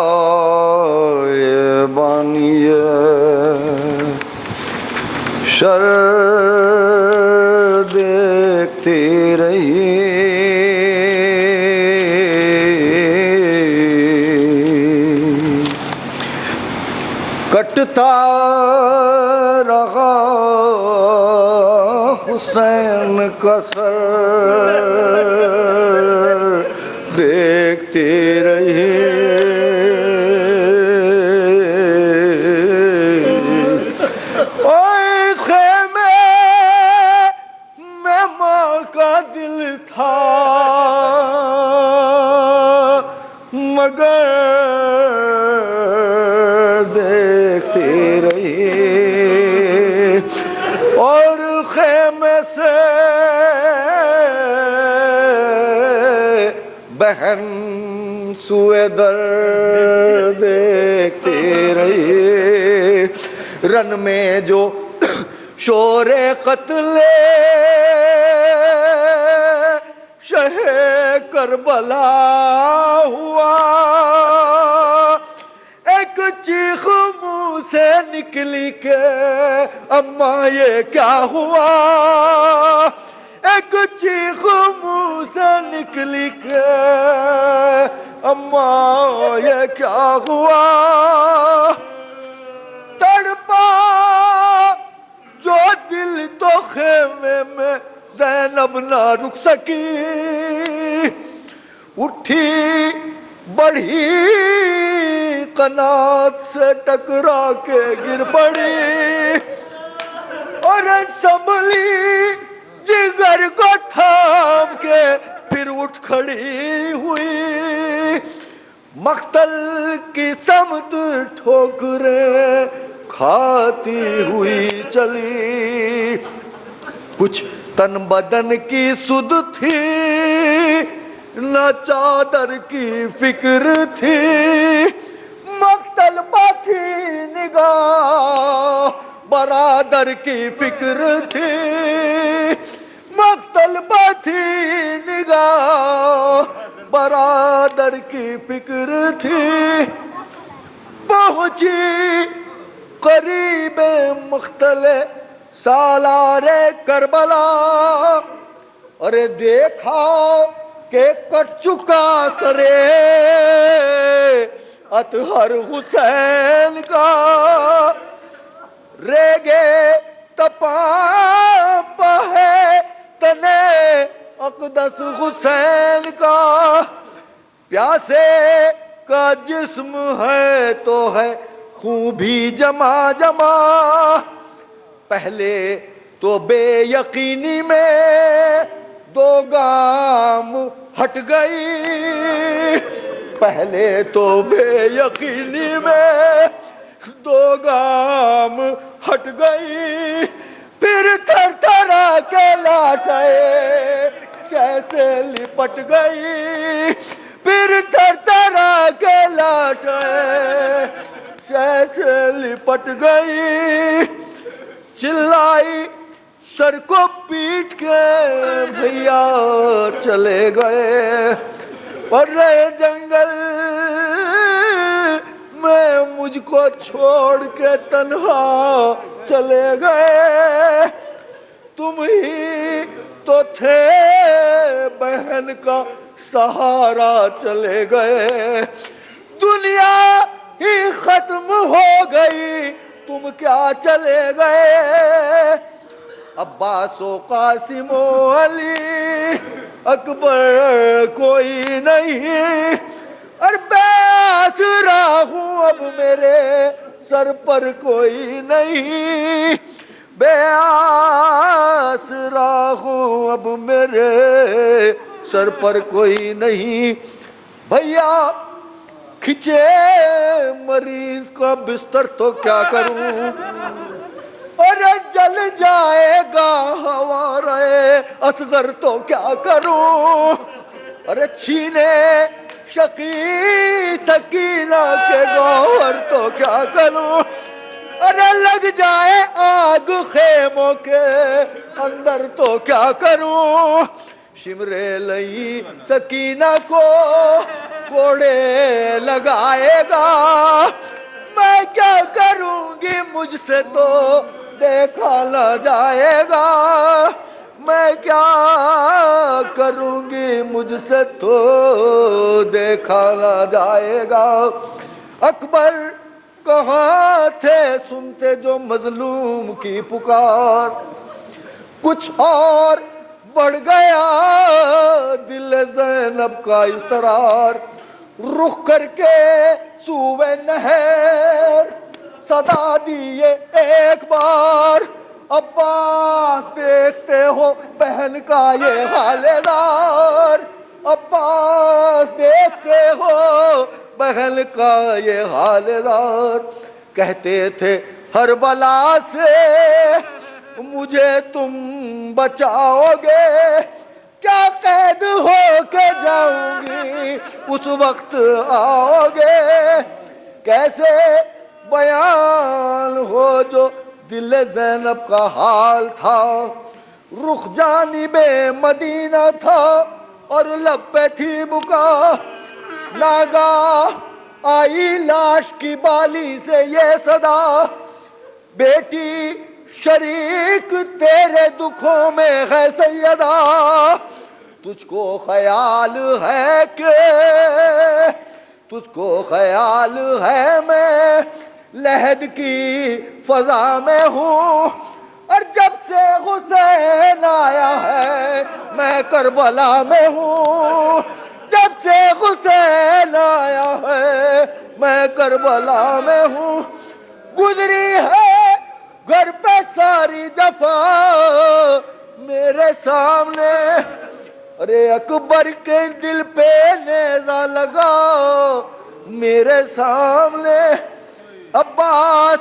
جپائے بانیے شر دیکھتی رہی کٹتا رہا حسین کا سر دیکھتی رہی اوے خیمے میں ماں کا دل تھا مگر دیکھتی رہی اور خیمے سے بہن سوئے در دیکھتی رہی رن میں جو شور قتل شہ کربلا ہوا ایک چیخ منہ سے نکلی کہ اماں یہ کیا ہوا ایک چیخ منہ سے نکلی کہ اماں یہ کیا ہوا تڑپا جو دل تو خیمے میں زینب نہ رک سکی اٹھی بڑھی قنات سے ٹکرا کے گر پڑی اور سنبھلی جگر کو تھام کے پھر اٹھ کھڑی ہوئی مقتل کی سمت ٹھوکریں کھاتی ہوئی چلی کچھ تن بدن کی سدھ تھی نہ چادر کی فکر تھی مقتل پہ تھی نگاہ برادر کی فکر تھی مقتل پہ تھی نگاہ برادر کی فکر تھی پہنچی قریب مقتل سالار کربلا اور دیکھا کہ کٹ چکا سرے اطہر حسین کا ریگے تپا ہے تنے اقدس حسین کا پیاسے کا جسم ہے تو ہے خون بھی جمع جمع پہلے تو بے یقینی میں دو گام ہٹ گئی پہلے تو بے یقینی میں دو گام ہٹ گئی پھر تھر تھرا کے لاشیں جیسے لپٹ گئی پھر تھر تھرا کے لاشیں جیسے لپٹ گئی چلائی سر کو پیٹ کے بھیا چلے گئے اور رہے جنگل میں مجھ کو چھوڑ کے تنہا چلے گئے تم ہی تو تھے بہن کا سہارا چلے گئے دنیا ہی ختم ہو گئی تم کیا چلے گئے عباس و قاسم و علی اکبر کوئی نہیں اور بے آسرا ہوں اب میرے سر پر کوئی نہیں بے آسرا ہوں اب میرے سر پر کوئی نہیں بھیا کھچے مریض کا بستر تو کیا کروں اور جل جائے گا ہمارے اصغر تو کیا کروں ارے چھینے شقی سکینہ کے گوہر تو کیا کروں ارے لگ جائے آگ خیموں کے اندر تو کیا کروں شمرے لئی سکینہ کو کوڑے لگائے گا. میں کیا کروں گی مجھ سے تو دیکھا نہ جائے گا. میں کیا کروں گی مجھ سے تو دیکھا نہ جائے گا. اکبر کہاں تھے سنتے جو مظلوم کی پکار. کچھ اور بڑھ گیا دل زینب کا اضطرار. رخ کر کے سوئے نہر صدا دیے ایک بار. عباس دیکھتے ہو بہن کا یہ حال زار. عباس دیکھتے ہو بہن کا یہ حال زار. کہتے تھے ہر بلا سے مجھے تم بچاؤ گے. کیا قید ہو کے جاؤں گی اس وقت آؤ گے. کیسے بیان ہو جو دل زینب کا حال تھا. رخ جانب مدینہ تھا اور لب پہ تھی بکا. ناگاہ آئی لاش کی بالی سے یہ صدا. بیٹی شریک تیرے دکھوں میں ہے سیدہ. تجھ کو خیال ہے کہ تجھ کو خیال ہے میں لحد کی فضا میں ہوں. اور جب سے حسین آیا ہے میں کربلا میں ہوں. جب سے حسین آیا ہے میں کربلا میں ہوں. گزری ہے گھر پہ ساری جفا میرے سامنے. ارے اکبر کے دل پہ نیزہ لگا میرے سامنے. عباس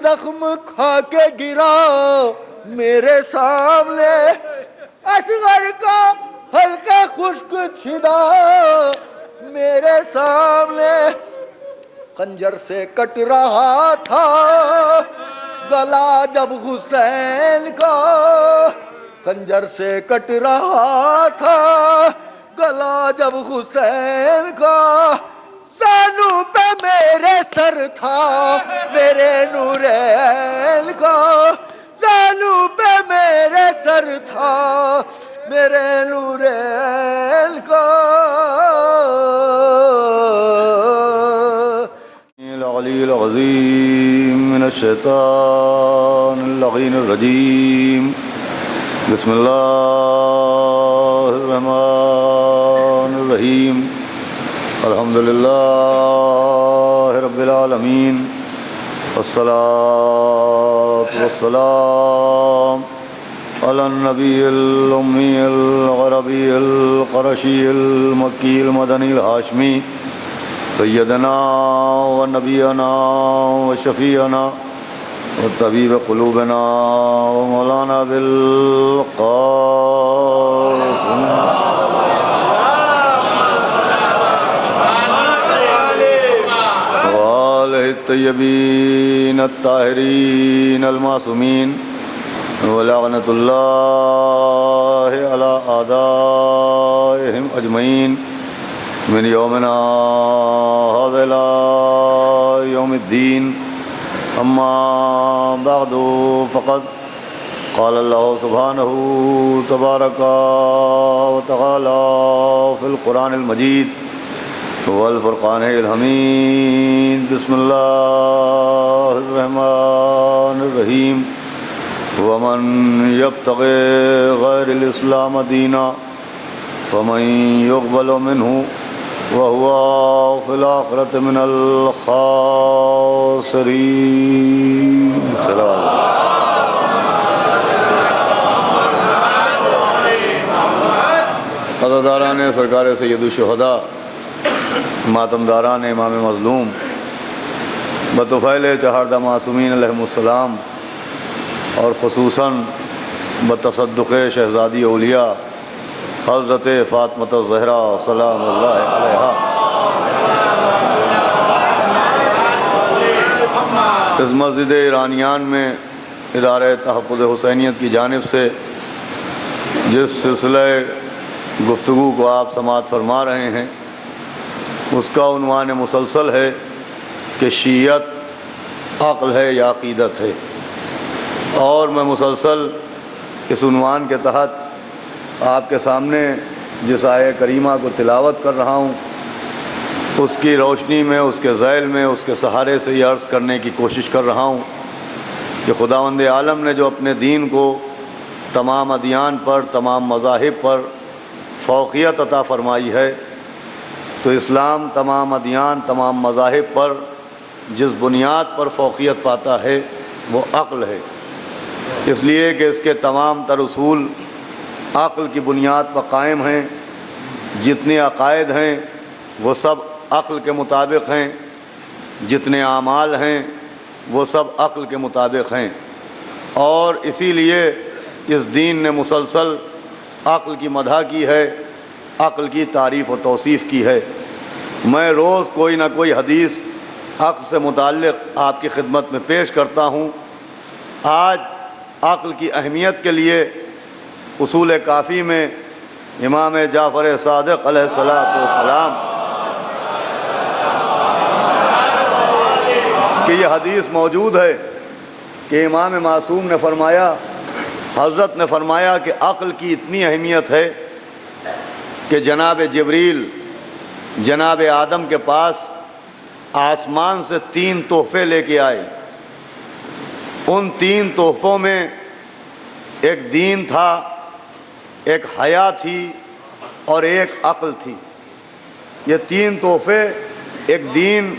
زخم کھا کے گرا میرے سامنے. اصغر کا ہلکا خشک چھدا میرے سامنے. خنجر سے کٹ رہا تھا گلا جب حسین کا. خنجر سے کٹ رہا تھا گلا جب حسین کا. زانوں پہ میرے سر تھا میرے نورین کا. زانوں پہ میرے سر تھا میرے نورین کا. العلی العظیم من الشیطان اللعین الرجیم. بسم اللہ الرحمن الرحیم. الحمدللہ رب العالمین والصلاة والسلام علی النبی الامی العربی القرشی المکی المدنی الہاشمی سیدنا و نبینا و شفیعنا و طبیب قلوبنا و مولانا بالقاسم و آلہ الطیبین الطاہرین المعصومین و لعنت اللہ علی اعدائہم اجمعین من یومنا هذا إلى يوم الدين. أما بعد فقد قال الله سبحانه تبارك وتعالى في القرآن المجيد والفرقان الحميد. بسم الله الرحمن الرحيم. ومن يبتغي غير الإسلام دينا فمن يقبل منه وهو في الآخرة من الخاسرين. عزاداران سرکار سید الشہداء، ماتمداران امام مظلوم، بطفیل چہاردہ معصومین علیہم السلام، اور خصوصاً بتصدق شہزادی اولیاء حضرت فاطمۃ الزہرا سلام اللہ علیہا، اس مسجد ایرانیان میں ادارہ تحفظ حسینیت کی جانب سے جس سلسلہ گفتگو کو آپ سماعت فرما رہے ہیں اس کا عنوان مسلسل ہے کہ شیعت عقل ہے یا عقیدت ہے، اور میں مسلسل اس عنوان کے تحت آپ کے سامنے جس آیہ کریمہ کو تلاوت کر رہا ہوں اس کی روشنی میں، اس کے ذیل میں، اس کے سہارے سے یہ عرض کرنے کی کوشش کر رہا ہوں کہ خداوند عالم نے جو اپنے دین کو تمام ادیان پر، تمام مذاہب پر فوقیت عطا فرمائی ہے، تو اسلام تمام ادیان، تمام مذاہب پر جس بنیاد پر فوقیت پاتا ہے وہ عقل ہے، اس لیے کہ اس کے تمام تر اصول عقل کی بنیاد پر قائم ہیں۔ جتنے عقائد ہیں وہ سب عقل کے مطابق ہیں، جتنے اعمال ہیں وہ سب عقل کے مطابق ہیں، اور اسی لیے اس دین نے مسلسل عقل کی مدح کی ہے، عقل کی تعریف و توصیف کی ہے۔ میں روز کوئی نہ کوئی حدیث عقل سے متعلق آپ کی خدمت میں پیش کرتا ہوں۔ آج عقل کی اہمیت کے لیے اصول کافی میں امام جعفر صادق علیہ السلام کہ یہ حدیث موجود ہے کہ امام معصوم نے فرمایا، حضرت نے فرمایا کہ عقل کی اتنی اہمیت ہے کہ جناب جبریل جناب آدم کے پاس آسمان سے 3 تحفے لے کے آئے۔ ان 3 تحفوں میں ایک دین تھا، ایک حیا تھی اور ایک عقل تھی۔ یہ 3 تحفے، ایک دین،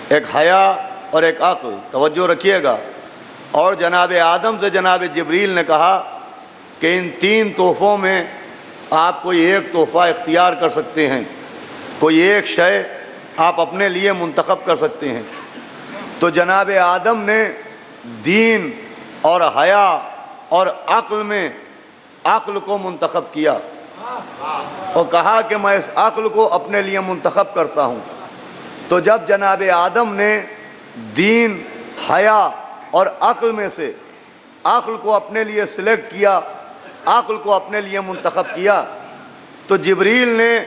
ایک حیا اور ایک عقل، توجہ رکھیے گا۔ اور جناب آدم سے جناب جبریل نے کہا کہ ان 3 تحفوں میں آپ کوئی ایک تحفہ اختیار کر سکتے ہیں، کوئی ایک شے آپ اپنے لیے منتخب کر سکتے ہیں۔ تو جناب آدم نے دین اور حیا اور عقل میں عقل کو منتخب کیا اور کہا کہ میں اس عقل کو اپنے لیے منتخب کرتا ہوں۔ تو جب جناب آدم نے دین، حیا اور عقل میں سے عقل کو اپنے لیے سلیکٹ کیا، عقل کو اپنے لیے منتخب کیا، تو جبریل نے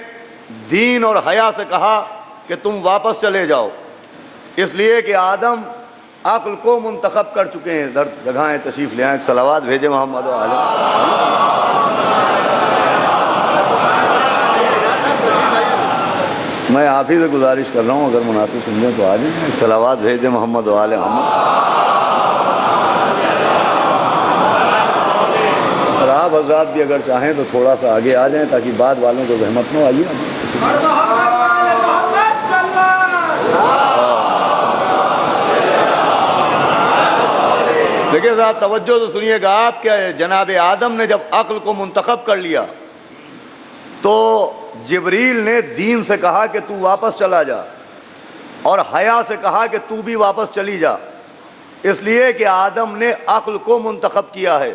دین اور حیا سے کہا کہ تم واپس چلے جاؤ، اس لیے کہ آدم عقل کو منتخب کر چکے ہیں۔ ادھر جگہیں تشریف لے آئیں، ایک صلوات بھیجے محمد و آلہ۔ میں آپ ہی سے گزارش کر رہا ہوں، اگر مناسب سمجھیں تو آ جائیں، ایک صلوات بھیجے محمد و آلہ محمد۔ اور آپ حضرات بھی اگر چاہیں تو تھوڑا سا آگے آ جائیں تاکہ بعد والوں کو زحمت نہ آئیے۔ دیکھیے ذرا توجہ سے سنیے گا آپ، کہ جناب آدم نے جب عقل کو منتخب کر لیا تو جبریل نے دین سے کہا کہ تو واپس چلا جا، اور حیا سے کہا کہ تو بھی واپس چلی جا، اس لیے کہ آدم نے عقل کو منتخب کیا ہے۔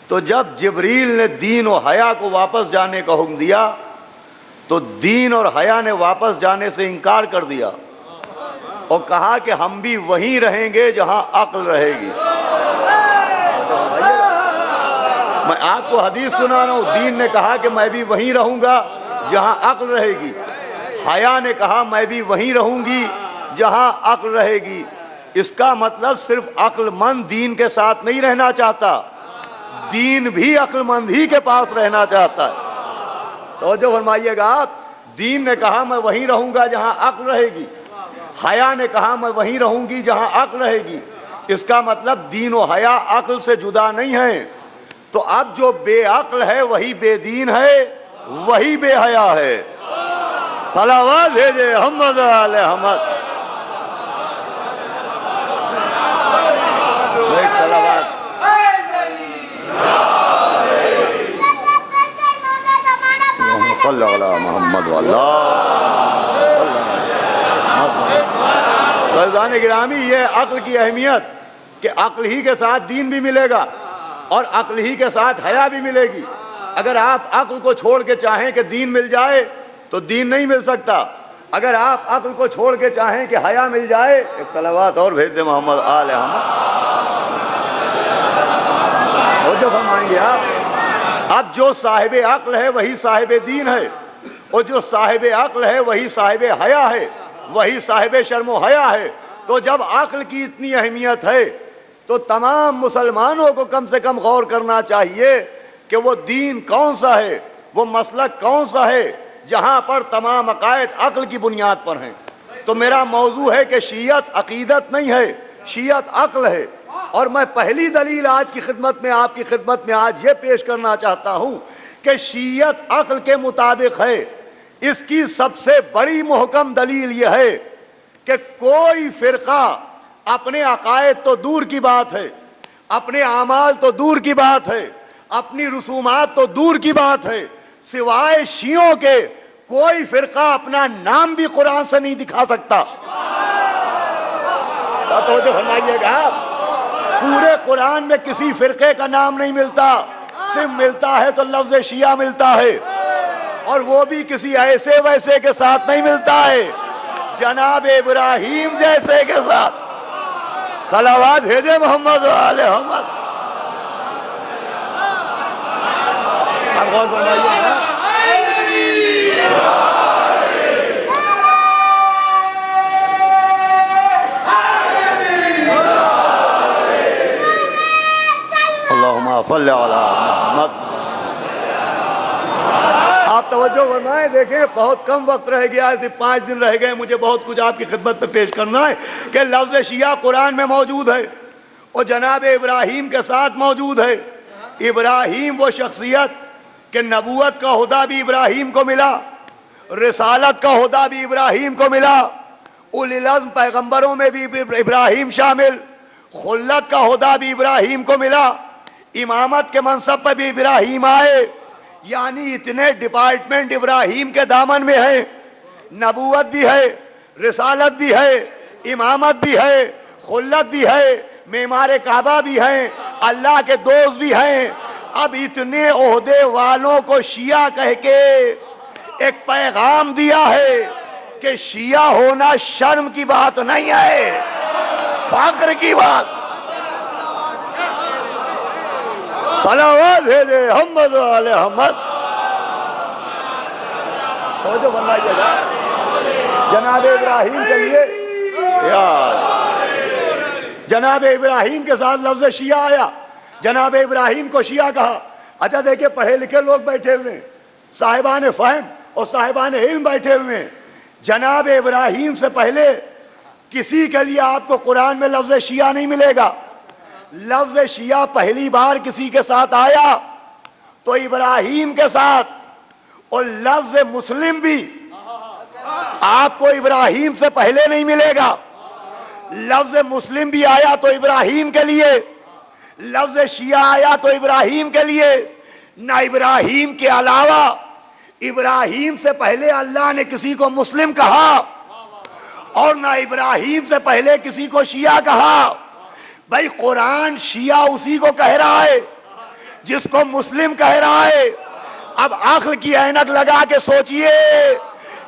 تو جب جبریل نے دین و حیا کو واپس جانے کا حکم دیا تو دین اور حیا نے واپس جانے سے انکار کر دیا اور کہا کہ ہم بھی وہیں رہیں گے جہاں عقل رہے گی۔ میں آپ کو حدیث سنا رہا ہوں، دین نے کہا کہ میں بھی وہیں رہوں گا جہاں عقل رہے گی، حیا نے کہا میں بھی وہیں رہوں گی جہاں عقل رہے گی۔ اس کا مطلب صرف عقل مند دین کے ساتھ نہیں رہنا چاہتا، دین بھی عقل مند ہی کے پاس رہنا چاہتا ہے۔ توجہ فرمائیے گا آپ، دین نے کہا میں وہیں رہوں گا جہاں عقل رہے گی، حیا نے کہا میں وہیں رہوں گی جہاں عقل رہے گی۔ اس کا مطلب دین و حیا عقل سے جدا نہیں ہے۔ تو اب جو بے عقل ہے وہی بے دین ہے، وہی بے حیا ہے۔ صلوات بھیجے محمد علیہ محمد۔ ایک صلوات۔ صلی اللہ علیہ محمد فیضان گرامی، یہ عقل کی اہمیت کہ عقل ہی کے ساتھ دین بھی ملے گا اور عقل ہی کے ساتھ حیا بھی ملے گی۔ اگر آپ عقل کو چھوڑ کے چاہیں کہ دین مل جائے تو دین نہیں مل سکتا، اگر آپ عقل کو چھوڑ کے چاہیں کہ حیا مل جائے۔ ایک صلوات اور بھیج دیں محمد آل محمد۔ اور جو فرمائیں گے آپ اب جو صاحب عقل ہے وہی صاحب دین ہے، اور جو صاحب عقل ہے وہی صاحب حیا ہے، وہی صاحب شرم و حیا ہے۔ تو جب عقل کی اتنی اہمیت ہے تو تمام مسلمانوں کو کم سے کم غور کرنا چاہیے کہ وہ دین کون سا ہے، وہ مسلک کون سا ہے جہاں پر تمام عقائد عقل کی بنیاد پر ہیں۔ تو میرا موضوع ہے کہ شیعت عقیدت نہیں ہے، شیعت عقل ہے۔ اور میں پہلی دلیل آج کی خدمت میں، آپ کی خدمت میں آج یہ پیش کرنا چاہتا ہوں کہ شیعت عقل کے مطابق ہے۔ اس کی سب سے بڑی محکم دلیل یہ ہے کہ کوئی فرقہ اپنے عقائد تو دور کی بات ہے، اپنے اعمال تو دور کی بات ہے، اپنی رسومات تو دور کی بات ہے، سوائے شیعوں کے کوئی فرقہ اپنا نام بھی قرآن سے نہیں دکھا سکتا۔ توجہ فرمائیے گا، پورے قرآن میں کسی فرقے کا نام نہیں ملتا، صرف ملتا ہے تو لفظ شیعہ ملتا ہے، اور وہ بھی کسی ایسے ویسے کے ساتھ نہیں ملتا ہے، جناب ابراہیم جیسے کے ساتھ۔ صلوات بھیجے محمد و آل محمد۔ آپ غور فرمائیے گا، اللہم صلی علی محمد۔ آپ توجہ فرمائیں، دیکھیں بہت کم وقت رہ گیا، صرف 5 دن رہ گئے، مجھے بہت کچھ آپ کی خدمت میں پیش کرنا ہے کہ لفظ شیعہ قرآن میں موجود ہے اور جناب ابراہیم کے ساتھ موجود ہے۔ ابراہیم وہ شخصیت کہ نبوت کا عہدہ بھی ابراہیم کو ملا، رسالت کا عہدہ بھی ابراہیم کو ملا، اولی العزم پیغمبروں میں بھی ابراہیم شامل، خلت کا عہدہ بھی ابراہیم کو ملا، امامت کے منصب پر بھی ابراہیم آئے، یعنی اتنے ڈپارٹمنٹ ابراہیم کے دامن میں ہیں، نبوت بھی ہے، رسالت بھی ہے، امامت بھی ہے، خلت بھی ہے، معمار کعبہ بھی ہیں، اللہ کے دوست بھی ہیں۔ اب اتنے عہدے والوں کو شیعہ کہہ کے ایک پیغام دیا ہے کہ شیعہ ہونا شرم کی بات نہیں ہے، فخر کی بات۔ صلوات بھیجے محمد و آل محمد۔ توجہ فرمائیے گا، جناب ابراہیم کے لیے جناب ابراہیم کے ساتھ لفظ شیعہ آیا، جناب ابراہیم کو شیعہ کہا۔ اچھا دیکھیں، پڑھے لکھے لوگ بیٹھے ہوئے ہیں، صاحبان فہم اور صاحبان علم بیٹھے ہوئے ہیں، جناب ابراہیم سے پہلے کسی کے لیے آپ کو قرآن میں لفظ شیعہ نہیں ملے گا۔ لفظ شیعہ پہلی بار کسی کے ساتھ آیا تو ابراہیم کے ساتھ، اور لفظ مسلم بھی آپ کو ابراہیم سے پہلے نہیں ملے گا۔ لفظ مسلم بھی آیا تو ابراہیم کے لیے، لفظ شیعہ آیا تو ابراہیم کے لیے۔ نہ ابراہیم کے علاوہ ابراہیم سے پہلے اللہ نے کسی کو مسلم کہا، اور نہ ابراہیم سے پہلے کسی کو شیعہ کہا۔ بھائی قرآن شیعہ اسی کو کہہ رہا ہے جس کو مسلم کہہ رہا ہے۔ اب عقل کی اینک لگا کے سوچئے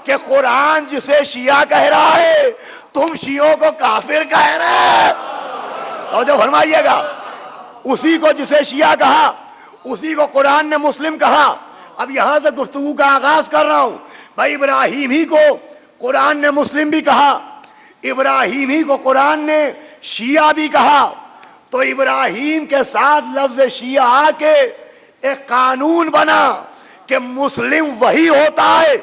کہ قرآن جسے شیعہ کہہ رہا ہے تم شیعوں کو کافر کہہ رہے ہیں۔ توجہ فرمائیے گا، اسی کو جسے شیعہ کہا اسی کو قرآن نے مسلم کہا۔ اب یہاں سے گفتگو کا آغاز کر رہا ہوں۔ بھائی ابراہیم ہی کو قرآن نے مسلم بھی کہا، ابراہیم ہی کو قرآن نے شیعہ بھی کہا، تو ابراہیم کے ساتھ لفظ شیعہ آ کے ایک قانون بنا کہ مسلم وہی ہوتا ہے،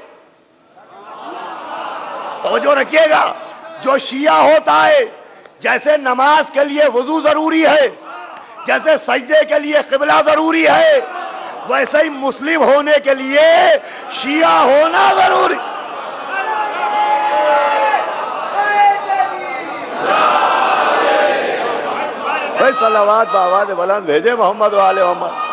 توجہ رکھیے گا، جو شیعہ ہوتا ہے۔ جیسے نماز کے لیے وضو ضروری ہے، جیسے سجدے کے لیے قبلہ ضروری ہے، ویسے ہی مسلم ہونے کے لیے شیعہ ہونا ضروری۔ بھائی صلوات بآواز بلند بھیجے محمد و آل محمد۔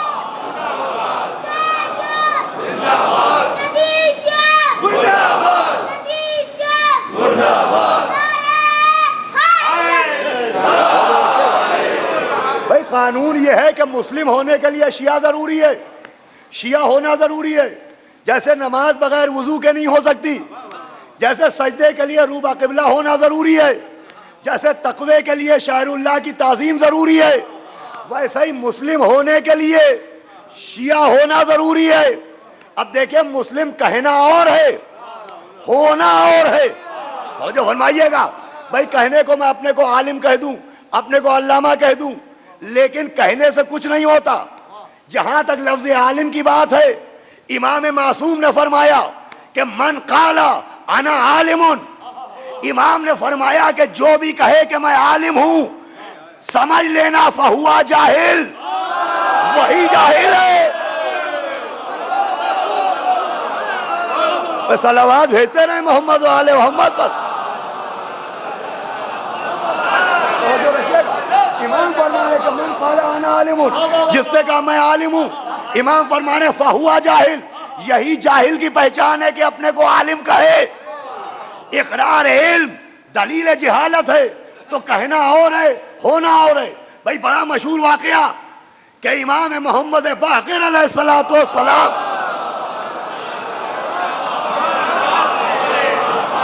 بھائی قانون یہ ہے کہ مسلم ہونے کے لیے شیعہ ضروری ہے، شیعہ ہونا ضروری ہے۔ جیسے نماز بغیر وضو کے نہیں ہو سکتی، جیسے سجدے کے لیے روبہ قبلہ ہونا ضروری ہے، جیسے تقوی کے لیے شاعر اللہ کی تعظیم ضروری ہے، ویسے ہی مسلم ہونے کے لیے شیعہ ہونا ضروری ہے. اب دیکھیں مسلم کہنا اور ہے, ہونا اور ہے. توجہ فرمائیے گا. بھائی کہنے کو میں اپنے کو عالم کہہ دوں, اپنے کو علامہ کہہ دوں, لیکن کہنے سے کچھ نہیں ہوتا. جہاں تک لفظ عالم کی بات ہے, امام معصوم نے فرمایا کہ من قال انا عالم, امام نے فرمایا کہ جو بھی کہے کہ میں عالم ہوں, سمجھ لینا فہوا جاہل, وہی جاہل ہے. بس آواز بھیجتے رہے محمد و آل محمد پر. امام فرمانے کہ من قال انا عالم, جس نے کہا میں عالم ہوں, امام فرمانے فہوا جاہل, یہی جاہل کی پہچان ہے کہ اپنے کو عالم کہے. اقرار علم دلیل جہالت ہے, تو کہنا اور ہے, ہونا اور ہے. بھائی بڑا مشہور واقعہ کہ امام محمد باقر علیہ الصلوۃ والسلام,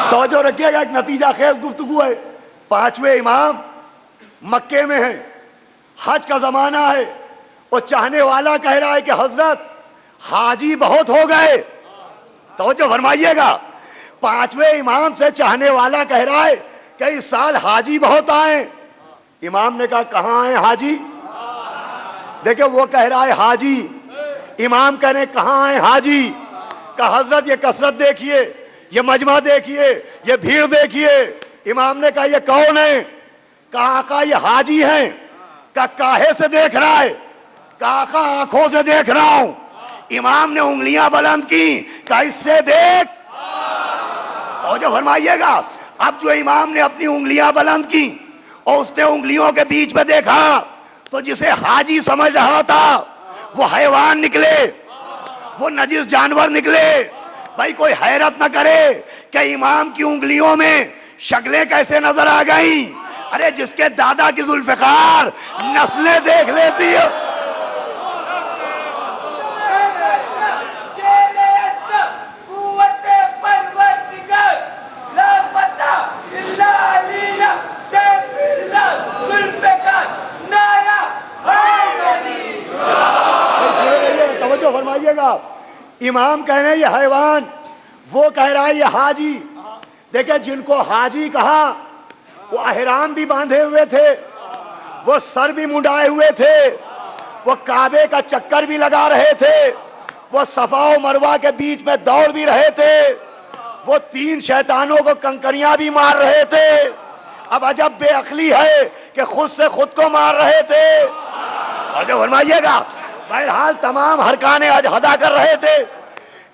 توجہ رکھیے گا, ایک نتیجہ خیز گفتگو ہے. 5ویں امام مکے میں ہے, حج کا زمانہ ہے, اور چاہنے والا کہہ رہا ہے کہ حضرت حاجی بہت ہو گئے. توجہ فرمائیے گا. 5ویں امام سے چاہنے والا کہہ رہا ہے کہ اس سال حاجی بہت آئے. امام نے کہا کہاں آئے حاجی؟ دیکھیں وہ کہہ رہا ہے حاجی, امام کہہ رہے کہاں آئے حاجی؟ کہا حضرت یہ کثرت دیکھیے, یہ مجمع دیکھیے, یہ بھیڑ دیکھیے. امام نے کہا یہ کون ہے؟ کہا آقا یہ حاجی ہیں. کہا کاہے سے دیکھ رہا ہے؟ کہا آقا آنکھوں سے دیکھ رہا ہوں. امام نے انگلیاں بلند کی, کہا اس سے دیکھ. توجہ فرمائیے گا. اب جو امام نے اپنی انگلیاں بلند کی اور اس نے انگلیوں کے بیچ میں دیکھا, تو جسے حاجی سمجھ رہا تھا وہ حیوان نکلے, وہ نجس جانور نکلے. بھائی کوئی حیرت نہ کرے کہ امام کی انگلیوں میں شکلیں کیسے نظر آ گئیں. ارے جس کے دادا کی ذوالفقار نسلیں دیکھ لیتی ہے. توجہ فرمائیے گا. امام کہہ رہے ہیں یہ حیوان, وہ کہہ رہا ہے یہ حاجی. دیکھیں جن کو حاجی کہا وہ احرام بھی باندھے ہوئے تھے, وہ سر بھی منڈائے ہوئے تھے, وہ کعبے کا چکر بھی لگا رہے تھے, وہ صفا و مروہ کے بیچ میں دوڑ بھی رہے تھے, وہ 3 شیطانوں کو کنکریاں بھی مار رہے تھے. اب عجب بے عقلی ہے کہ خود سے خود کو مار رہے تھے. توجہ فرمائیے گا. بہرحال تمام ارکان حج ادا کر رہے تھے,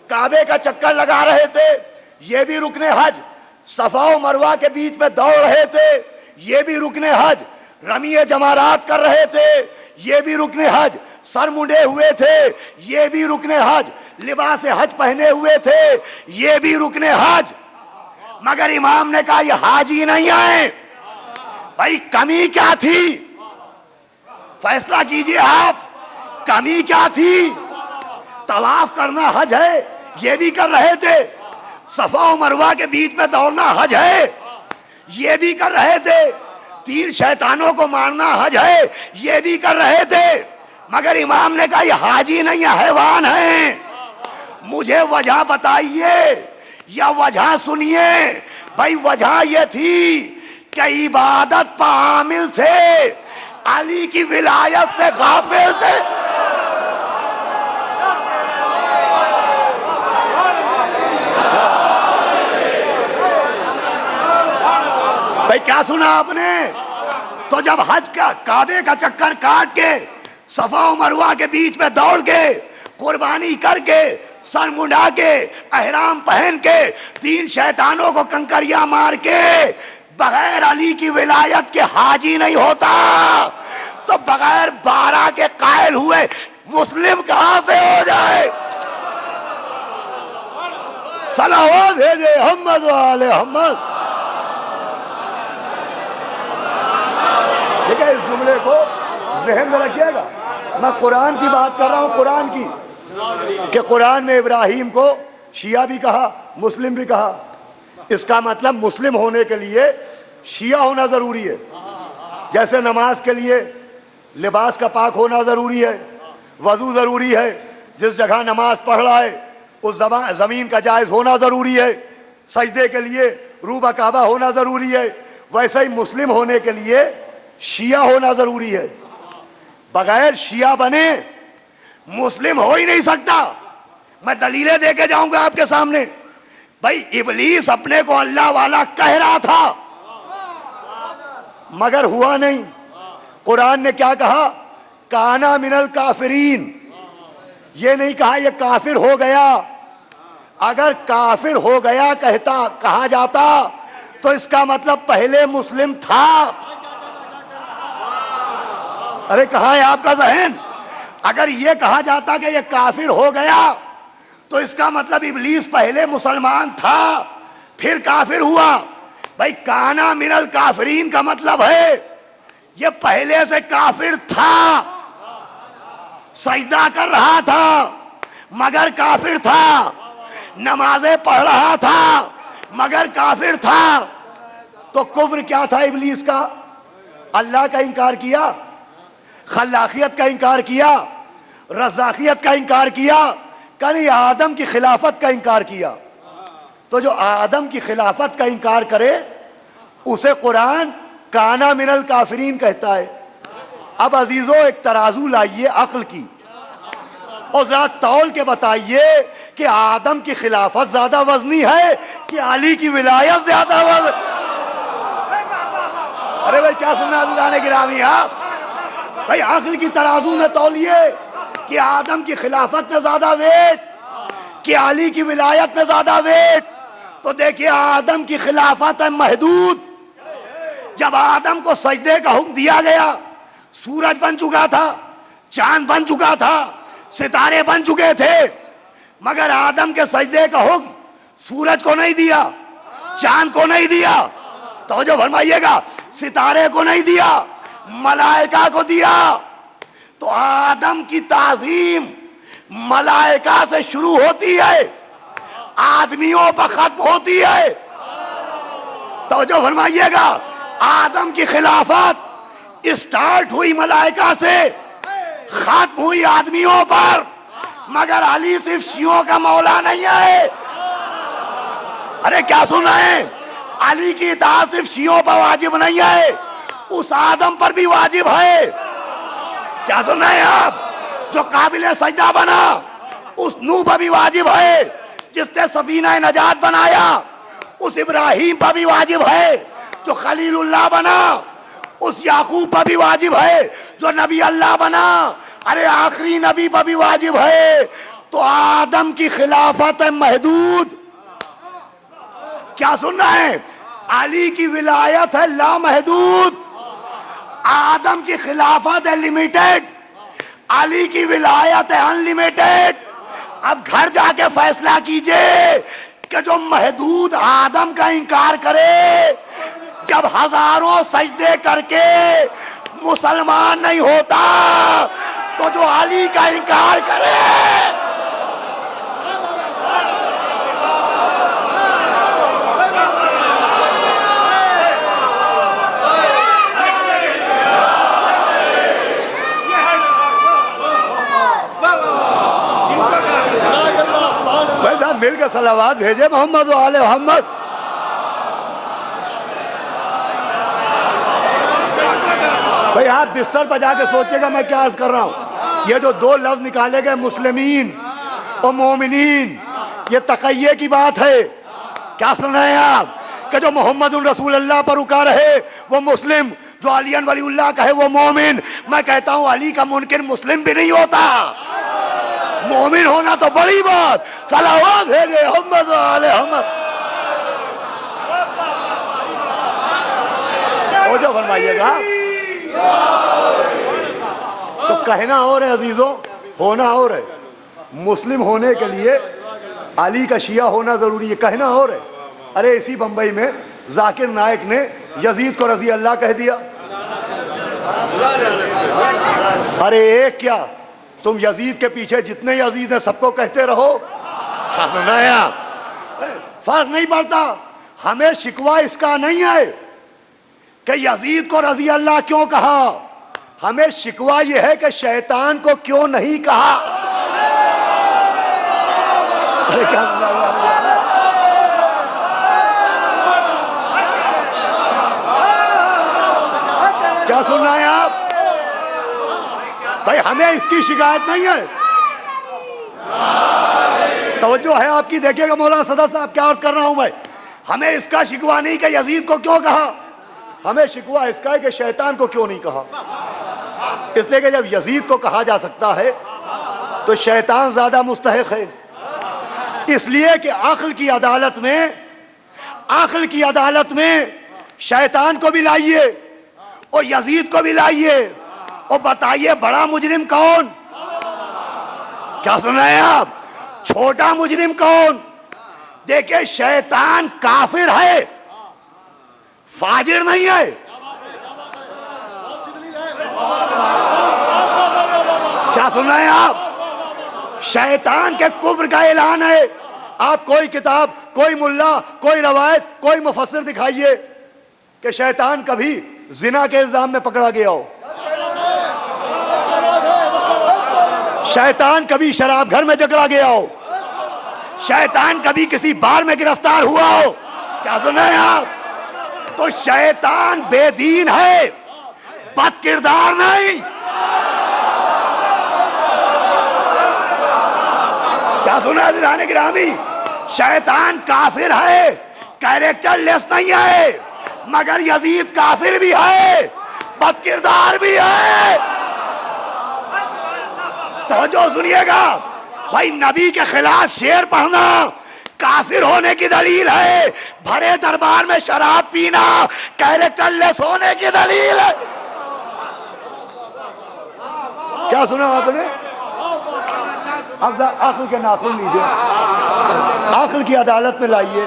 کعبے کا چکر لگا رہے تھے, یہ بھی رکن حج صفا و مروہ کے بیچ میں دوڑ رہے تھے, یہ بھی رکن حج رمی جمارات کر رہے تھے, یہ بھی رکن حج سر منڈے ہوئے تھے, یہ بھی رکن حج لباس حج پہنے ہوئے تھے, یہ بھی رکن حج. مگر امام نے کہا یہ حاجی نہیں آئے. بھائی کمی کیا تھی؟ فیصلہ کیجئے آپ, کمی کیا تھی؟ طواف کرنا حج ہے, یہ بھی کر رہے تھے. صفا و مروہ کے بیچ میں دوڑنا حج ہے, یہ بھی کر رہے تھے. 3 شیطانوں کو مارنا حج ہے, یہ بھی کر رہے تھے. مگر امام نے کہا یہ حاجی نہیں ہے, حیوان ہیں. مجھے وجہ بتائیے یا وجہ سنیے. بھائی وجہ یہ تھی کہ عبادت پہ عامل تھے, علی کی ولایت سے غافل تھے. بھائی کیا سنا آپ نے؟ تو جب حج کا کعبے کا چکر کاٹ کے صفا و مروہ کے بیچ میں دوڑ کے قربانی کر کے سر منڈا کے احرام پہن کے 3 شیطانوں کو کنکریاں مار کے بغیر علی کی ولایت کے حاجی نہیں ہوتا, تو بغیر 12 کے قائل ہوئے مسلم کہاں سے ہو جائے؟ صلوات بھیجے محمد و آل محمد. دیکھیں اس جملے کو ذہن میں رکھیے گا. میں قرآن کی بات کر رہا ہوں, قرآن کی, کہ قرآن میں ابراہیم کو شیعہ بھی کہا, مسلم بھی کہا. اس کا مطلب مسلم ہونے کے لیے شیعہ ہونا ضروری ہے. جیسے نماز کے لیے لباس کا پاک ہونا ضروری ہے, وضو ضروری ہے، جس جگہ نماز پڑھ رہا ہے اس زمین کا جائز ہونا ضروری ہے، سجدے کے لیے روبہ کعبہ ہونا ضروری ہے، ویسے ہی مسلم ہونے کے لیے شیعہ ہونا ضروری ہے۔ بغیر شیعہ بنے مسلم ہو ہی نہیں سکتا۔ میں دلیلیں دے کے جاؤں گا آپ کے سامنے۔ بھائی ابلیس اپنے کو اللہ والا کہہ رہا تھا مگر ہوا نہیں۔ قرآن نے کیا کہا؟ کانا من الکافرین، یہ نہیں کہا یہ کافر ہو گیا۔ اگر کافر ہو گیا کہا جاتا تو اس کا مطلب پہلے مسلم تھا۔ ارے کہاں ہے آپ کا ذہن؟ اگر یہ کہا جاتا کہ یہ کافر ہو گیا تو اس کا مطلب ابلیس پہلے مسلمان تھا پھر کافر ہوا۔ بھائی کانا من الکافرین کا مطلب ہے یہ پہلے سے کافر تھا، سجدہ کر رہا تھا مگر کافر تھا، نمازیں پڑھ رہا تھا مگر کافر تھا۔ تو کفر کیا تھا ابلیس کا؟ اللہ کا انکار کیا، خلاقیت کا انکار کیا، رزاقیت کا انکار کیا، کہیں آدم کی خلافت کا انکار کیا۔ تو جو آدم کی خلافت کا انکار کرے اسے قرآن کانا من الکافرین کہتا ہے۔ اب عزیزو ایک ترازو لائیے عقل کی اور ذرا تول کے بتائیے کہ آدم کی خلافت زیادہ وزنی ہے کہ علی کی ولایت زیادہ وزنی؟ ارے بھائی کیا سننا عزیزان گرامی؟ بھائی عقل کی ترازو میں تولیے کہ آدم کی خلافت میں زیادہ ویٹ کہ علی کی ولایت میں زیادہ ویٹ۔ تو دیکھیے آدم کی خلافت ہے محدود۔ جب آدم کو سجدے کا حکم دیا گیا سورج بن چکا تھا، چاند بن چکا تھا، ستارے بن چکے تھے، مگر آدم کے سجدے کا حکم سورج کو نہیں دیا، چاند کو نہیں دیا، توجہ فرمائیے گا، ستارے کو نہیں دیا، ملائکہ کو دیا۔ تو آدم کی تعظیم ملائکہ سے شروع ہوتی ہے، آدمیوں پر ختم ہوتی ہے۔ توجہ فرمائیے گا، آدم کی خلافت اسٹارٹ ہوئی ملائکہ سے، ختم ہوئی آدمیوں پر، مگر علی صرف شیعوں کا مولا نہیں ہے۔ ارے کیا سن رہے ہیں؟ علی کی اطاعت صرف شیعوں پر واجب نہیں ہے، اس آدم پر بھی واجب ہے۔ کیا سن رہے ہیں آپ؟ جو قابل سجدہ بنا اس نوح پر بھی واجب ہے، جس نے سفینہ نجات بنایا اس ابراہیم پر بھی واجب ہے، جو خلیل اللہ بنا اس یعقوب پر بھی واجب ہے، جو نبی اللہ بنا ارے آخری نبی پر بھی واجب ہے۔ تو آدم کی خلافت ہے محدود۔ کیا سن رہے ہیں؟ علی کی ولایت ہے لامحدود، آدم کی خلافت ہے لمیٹڈ، علی کی ولایت ہے انلیمیٹڈ۔ اب گھر جا کے فیصلہ کیجئے کہ جو محدود آدم کا انکار کرے جب ہزاروں سجدے کر کے مسلمان نہیں ہوتا تو جو علی کا انکار کرے مل کے صلوات بھیجے محمد و آل محمد۔ بھئی آپ بستر پر جا کے سوچے گا میں کیا عرض کر رہا ہوں۔ یہ جو دو لفظ نکالے گئے مسلمین اور مومنین، یہ تقیہ کی بات ہے۔ کیا سن رہے ہیں آپ کہ جو محمد رسول اللہ پر رکا رہے وہ مسلم، جو علی ولی اللہ کہے وہ مومن۔ میں کہتا ہوں علی کا منکر مسلم بھی نہیں ہوتا، مومن ہونا تو بڑی بات۔ صلوات ہے گے محمد و آل محمد۔ وہ جو فرمائیے گا تو کہنا اور ہے عزیزوں، ہونا اور ہے۔ مسلم ہونے کے لیے علی کا شیعہ ہونا ضروری ہے، کہنا اور ہے۔ ارے اسی بمبئی میں ذاکر نائک نے یزید کو رضی اللہ کہہ دیا۔ ارے ایک کیا، تم یزید کے پیچھے جتنے یزید ہیں سب کو کہتے رہو۔ فرق نہیں پڑتا، ہمیں شکوہ اس کا نہیں ہے کہ یزید کو رضی اللہ کیوں کہا، ہمیں شکوہ یہ ہے کہ شیطان کو کیوں نہیں کہا. ارے کیا کیا سن رہے ہیں آپ بھائی؟ ہمیں اس کی شکایت نہیں ہے. توجہ ہے آپ کی؟ دیکھیے گا مولانا صدر صاحب کیا عرض کر رہا ہوں میں. ہمیں اس کا شکوہ نہیں کہ یزید کو کیوں کہا، ہمیں شکوہ اس کا ہے کہ شیطان کو کیوں نہیں کہا. اس لیے کہ جب یزید کو کہا جا سکتا ہے تو شیطان زیادہ مستحق ہے. اس لیے کہ عقل کی عدالت میں شیطان کو بھی لائیے اور یزید کو بھی لائیے اور بتائیے بڑا مجرم کون؟ کیا سن رہے ہیں آپ؟ چھوٹا مجرم کون؟ دیکھیں شیطان کافر ہے، فاجر نہیں ہے. کیا سن رہے ہیں آپ؟ شیطان کے کفر کا اعلان ہے. آپ کوئی کتاب، کوئی ملا، کوئی روایت، کوئی مفسر دکھائیے کہ شیطان کبھی زنا کے الزام میں پکڑا گیا ہو، شیطان کبھی شراب گھر میں جکڑا گیا ہو، شیطان کبھی کسی بار میں گرفتار ہوا ہو. کیا سن رہے ہیں آپ؟ تو شیطان بے دین ہے، بد کردار نہیں. کیا سنا ہے عزیزان گرامی؟ شیطان کافر ہے، کیریکٹر لیس نہیں ہے، مگر یزید کافر بھی ہے، بد کردار بھی ہے. توجہ سنیے گا بھائی، نبی کے خلاف شعر پڑھنا کافر ہونے کی دلیل ہے، بھرے دربار میں شراب پینا کیریکٹر لیس ہونے کی دلیل ہے. کیا سنا آپ نے؟ اب عقل کے ناخن لیجیے، عقل کی عدالت میں لائیے.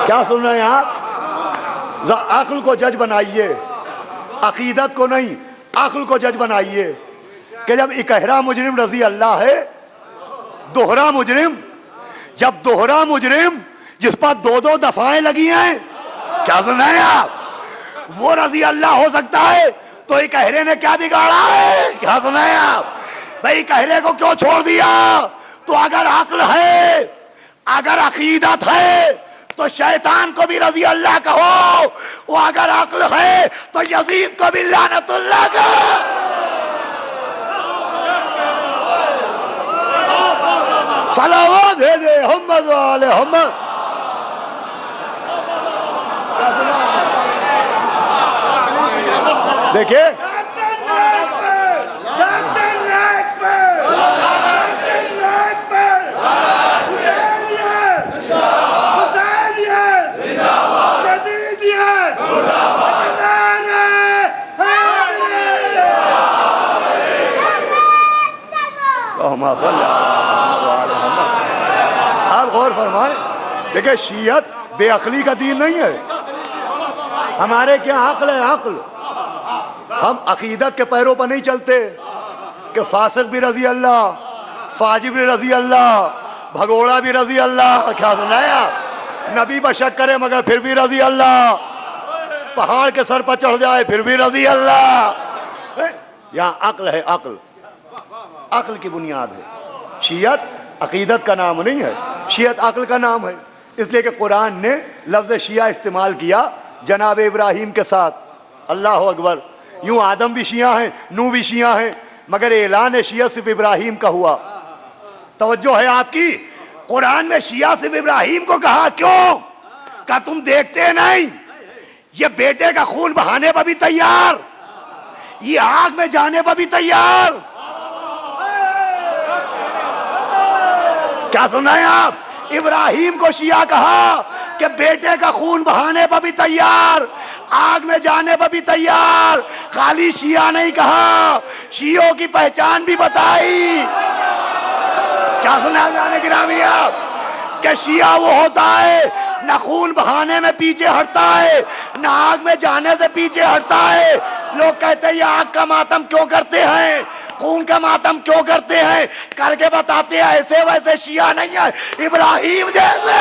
کیا سن رہے ہیں آپ؟ عقل کو جج بنائیے، عقیدت کو نہیں، عقل کو جج بنائیے کہ جب اکہرا مجرم رضی اللہ ہے، دوہرا مجرم، جب دوہرا مجرم جس پر دو دفعیں لگی ہیں، کیا سن رہے ہیں آپ، وہ رضی اللہ ہو سکتا ہے تو اکہرے نے کیا بگاڑا ہے؟ کیا سن رہے ہیں آپ؟ بھائی اکہرے کو کیوں چھوڑ دیا؟ تو اگر عقل ہے، اگر عقیدت ہے تو شیطان کو بھی رضی اللہ کہو، وہ اگر عقل ہے تو یزید کو بھی لعنت اللہ کہو. صلوات دے دے محمد و آل محمد. دیکھیں آپ غور فرمائیں. دیکھیں شیعت بے عقلی کا دین نہیں ہے. ہمارے کیا عقل ہے؟ عقل. ہم عقیدت کے پیروں پر نہیں چلتے کہ فاسق بھی رضی اللہ، فاجر بھی رضی اللہ، بھگوڑا بھی رضی اللہ. کیا سن رہے ہیں آپ؟ نبی پر شک کرے مگر پھر بھی رضی اللہ، پہاڑ کے سر پر چڑھ جائے پھر بھی رضی اللہ. یہاں عقل ہے، عقل، عقل کی بنیاد ہے. شیعت عقیدت کا نام نہیں ہے، شیعت عقل کا نام ہے. اس لیے کہ قرآن نے لفظ شیعہ استعمال کیا جناب ابراہیم کے ساتھ. اللہ اکبر. یوں آدم بھی شیعہ ہیں، نو بھی شیعہ ہیں، مگر اعلان شیعہ صرف ابراہیم کا ہوا. توجہ ہے آپ کی؟ قرآن میں شیعہ صرف ابراہیم کو کہا. کیوں؟ کہ تم دیکھتے نہیں یہ بیٹے کا خون بہانے پر بھی تیار، یہ آگ میں جانے پر بھی تیار. کیا سن رہے ہیں آپ؟ ابراہیم کو شیعہ کہا کہ بیٹے کا خون بہانے پر بھی تیار، آگ میں جانے پر بھی تیار. خالی شیعہ نہیں کہا، شیعوں کی پہچان بھی بتائی. کیا سنا جانے گرامی آپ؟ کہ شیعہ وہ ہوتا ہے نہ خون بہانے میں پیچھے ہٹتا ہے، نہ آگ میں جانے سے پیچھے ہٹتا ہے. لوگ کہتے ہیں یہ آگ کا ماتم کیوں کرتے ہیں، خون کا ماتم کیوں کرتے ہیں، کر کے بتاتے ہیں ایسے ویسے شیعہ نہیں ہے، ابراہیم جیسے.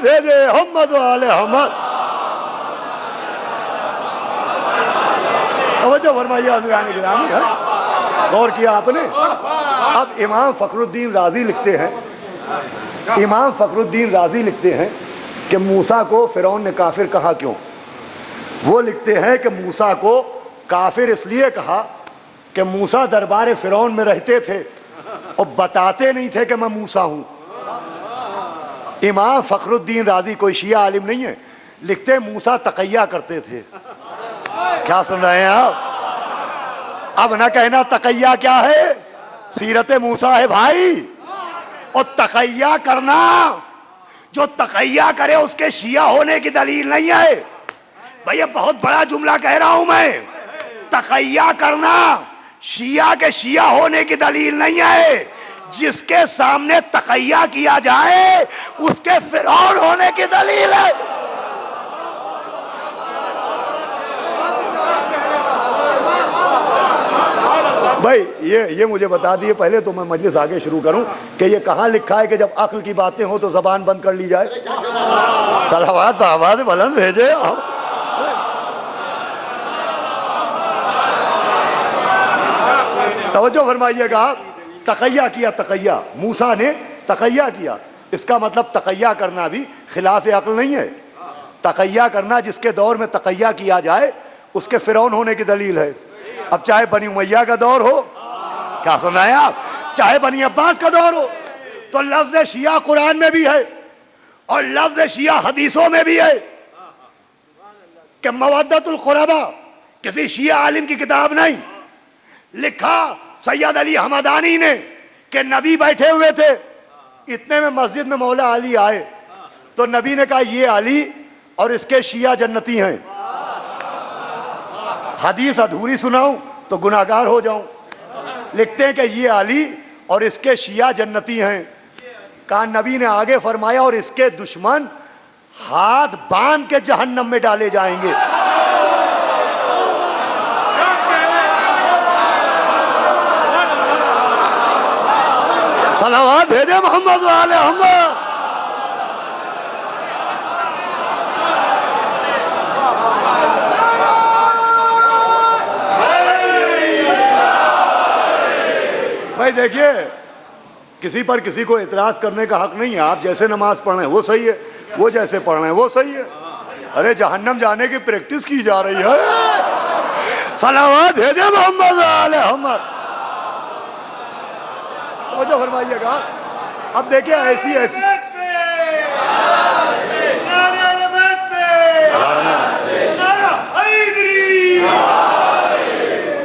صلوات بھیجے محمد و آل محمد. توجہ فرمائیے حضران گرامی. غور کیا آپ نے؟ اب امام فخر الدین رازی لکھتے ہیں، امام فخر الدین رازی لکھتے ہیں کہ موسیٰ کو فرعون نے کافر کہا کیوں؟ وہ لکھتے ہیں کہ موسیٰ کو کافر اس لیے کہا کہ موسیٰ دربار فرعون میں رہتے تھے اور بتاتے نہیں تھے کہ میں موسیٰ ہوں. امام فخر الدین رازی کوئی شیعہ عالم نہیں ہے، لکھتے موسیٰ تقیہ کرتے تھے. کیا سن رہے ہیں آپ؟ اب نہ کہنا تقیہ کیا ہے، سیرت موسیٰ ہے بھائی. اور تقیہ کرنا، جو تقیہ کرے اس کے شیعہ ہونے کی دلیل نہیں ہے. بھئی یہ بہت بڑا جملہ کہہ رہا ہوں میں. تقیہ کرنا شیعہ کے شیعہ ہونے کی دلیل نہیں ہے. جس کے سامنے تقیہ کیا جائے اس کے فرعون ہونے کی دلیل ہے. بھائی یہ مجھے بتا دیے پہلے تو میں مجلس آگے شروع کروں کہ یہ کہاں لکھا ہے کہ جب عقل کی باتیں ہوں تو زبان بند کر لی جائے. صلوات آواز بلند بھیجے. توجہ فرمائیے گا. تقیہ کیا، تقیہ موسیٰ نے تقیہ کیا. اس کا مطلب تقیہ کرنا بھی خلاف عقل نہیں ہے. تقیہ کرنا جس کے دور میں تقیہ کیا جائے اس کے فرعون ہونے کی دلیل ہے. اب چاہے بنی امیہ کا دور ہو، کیا سن رہے ہیں آپ، چاہے بنی عباس کا دور ہو، تو لفظ شیعہ قرآن میں بھی ہے اور لفظ شیعہ حدیثوں میں بھی ہے کہ مودت القربا کسی شیعہ عالم کی کتاب نہیں. لکھا سید علی حمدانی نے کہ نبی بیٹھے ہوئے تھے، اتنے میں مسجد میں مولا علی آئے تو نبی نے کہا یہ علی اور اس کے شیعہ جنتی ہیں. حدیث ادھوری سناؤں تو گناہگار ہو جاؤں. لکھتے ہیں کہ یہ علی اور اس کے شیعہ جنتی ہیں. کہا نبی نے آگے فرمایا اور اس کے دشمن ہاتھ باندھ کے جہنم میں ڈالے جائیں گے. صلوات بھیجے محمد و آل محمد. بھائی دیکھیے کسی پر کسی کو اعتراض کرنے کا حق نہیں ہے. آپ جیسے نماز پڑھ رہے ہیں وہ صحیح ہے، وہ جیسے پڑھ رہے ہیں وہ صحیح ہے. ارے جہنم جانے کی پریکٹس کی جا رہی ہے. صلوات بھیجے محمد و آل محمد. توجہ فرمائیے گا. اب دیکھیں ایسی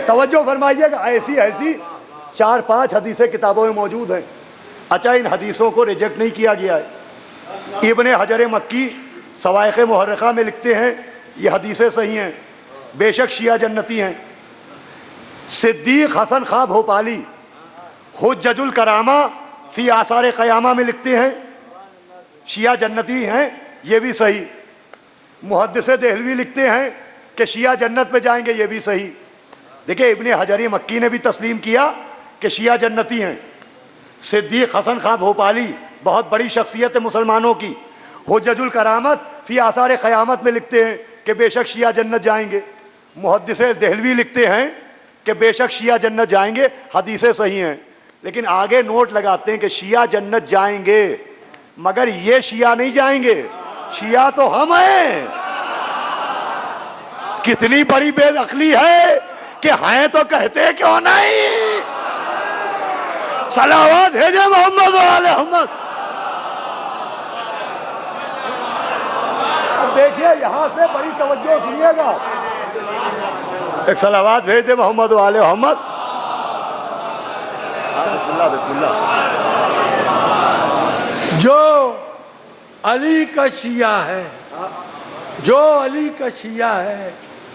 توجہ فرمائیے گا ایسی 4-5 حدیثیں کتابوں میں موجود ہیں. اچھا ان حدیثوں کو ریجیکٹ نہیں کیا گیا ہے. ابن حجر مکی صواعق محرقہ میں لکھتے ہیں یہ حدیثیں صحیح ہیں، بے شک شیعہ جنتی ہیں. صدیق حسن خان بھوپالی حجج الکرامہ فی آثار قیامہ میں لکھتے ہیں شیعہ جنتی ہیں، یہ بھی صحیح. محدث دہلوی لکھتے ہیں کہ شیعہ جنت میں جائیں گے، یہ بھی صحیح. دیکھیں ابن حجر مکی نے بھی تسلیم کیا کہ شیعہ جنتی ہیں. صدیق حسن خان بھوپالی بہت بڑی شخصیت ہے مسلمانوں کی، حجج الکرامت فی آثار قیامت میں لکھتے ہیں کہ بے شک شیعہ جنت جائیں گے. محدث دہلوی لکھتے ہیں کہ بے شک شیعہ جنت جائیں گے، حدیثیں صحیح ہیں. لیکن آگے نوٹ لگاتے ہیں کہ شیعہ جنت جائیں گے مگر یہ شیعہ نہیں جائیں گے، شیعہ تو ہم ہیں. کتنی بڑی بے عقلی ہے کہ ہیں تو کہتے کیوں نہیں. صلوات بھیجے محمد و آل محمد. اب دیکھیے یہاں سے بڑی توجہ سنیے گا. ایک صلوات بھیج دے محمد و آل محمد. بسم اللہ بسم اللہ. جو علی کا شیعہ ہے، جو علی کا شیعہ ہے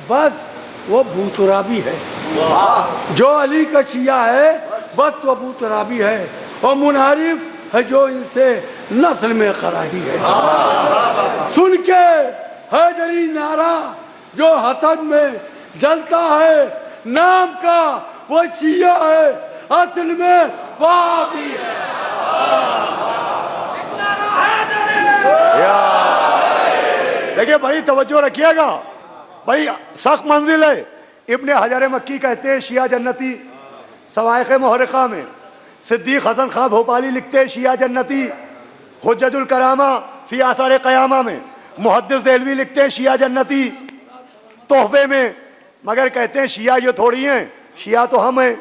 بس وہ بھوترابی ہے. جو علی کا شیعہ ہے بس وہ بھوترابی ہے اور منحرف ہے جو ان سے نسل میں خراہی ہے. سن کے حیدری نعرہ جو حسد میں جلتا ہے، نام کا وہ شیعہ ہے، اصل میں وہابی ہے. دیکھیے بڑی توجہ رکھیے گا، بڑی سخت منزل ہے. ابن حجر مکی کہتے ہیں شیعہ جنتی. سوائق محرقہ میں صدیق حسن خان بھوپالی لکھتے ہیں شیعہ جنتی. حجت الکرامہ فی آثار قیامہ میں محدث دہلوی لکھتے ہیں شیعہ جنتی تحفے میں. مگر کہتے ہیں شیعہ یہ تھوڑی ہیں، شیعہ تو ہم ہیں.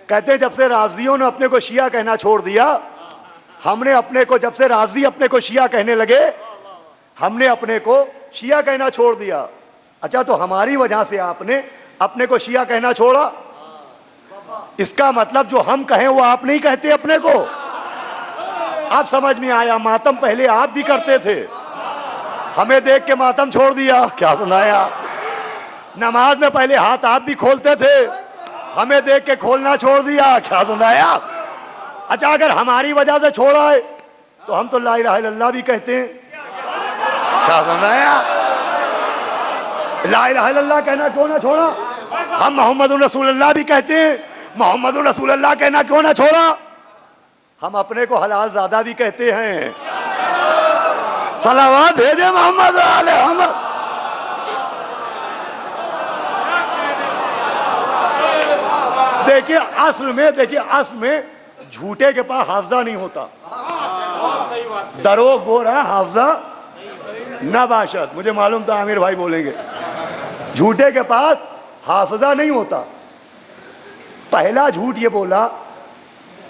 کہتے ہیں جب سے رافضیوں نے اپنے کو شیعہ کہنا چھوڑ دیا، ہم نے اپنے کو، جب سے رافضی اپنے کو شیعہ کہنے لگے، ہم نے اپنے کو شیعہ کہنا چھوڑ دیا. اچھا تو ہماری وجہ سے آپ نے اپنے کو شیعہ کہنا چھوڑا، اس کا مطلب جو ہم کہیں وہ آپ نہیں کہتے اپنے کو. آپ سمجھ میں آیا؟ ماتم پہلے آپ بھی کرتے تھے، ہمیں دیکھ کے ماتم چھوڑ دیا. کیا سنایا؟ نماز میں پہلے ہاتھ آپ بھی کھولتے تھے، ہمیں دیکھ کے کھولنا چھوڑ دیا. کیا سنایا؟ اچھا اگر ہماری وجہ سے چھوڑا ہے تو ہم تو لا الہ الا اللہ بھی کہتے ہیں. کیا سنایا؟ لا الہ الا اللہ کہنا کیوں نہ چھوڑا؟ ہم محمد رسول اللہ بھی کہتے ہیں، محمد رسول اللہ کہنا کیوں نہ چھوڑا؟ ہم اپنے کو حلال زادہ بھی کہتے ہیں. صلوات بھیجے محمد علیہ محمد. دیکھیے اصل میں جھوٹے کے پاس حافظہ نہیں ہوتا. دروغ گو رہا حافظہ نہ باشد. مجھے معلوم تھا عامر بھائی بولیں گے. جھوٹے کے پاس حافظہ نہیں ہوتا. پہلا جھوٹ یہ بولا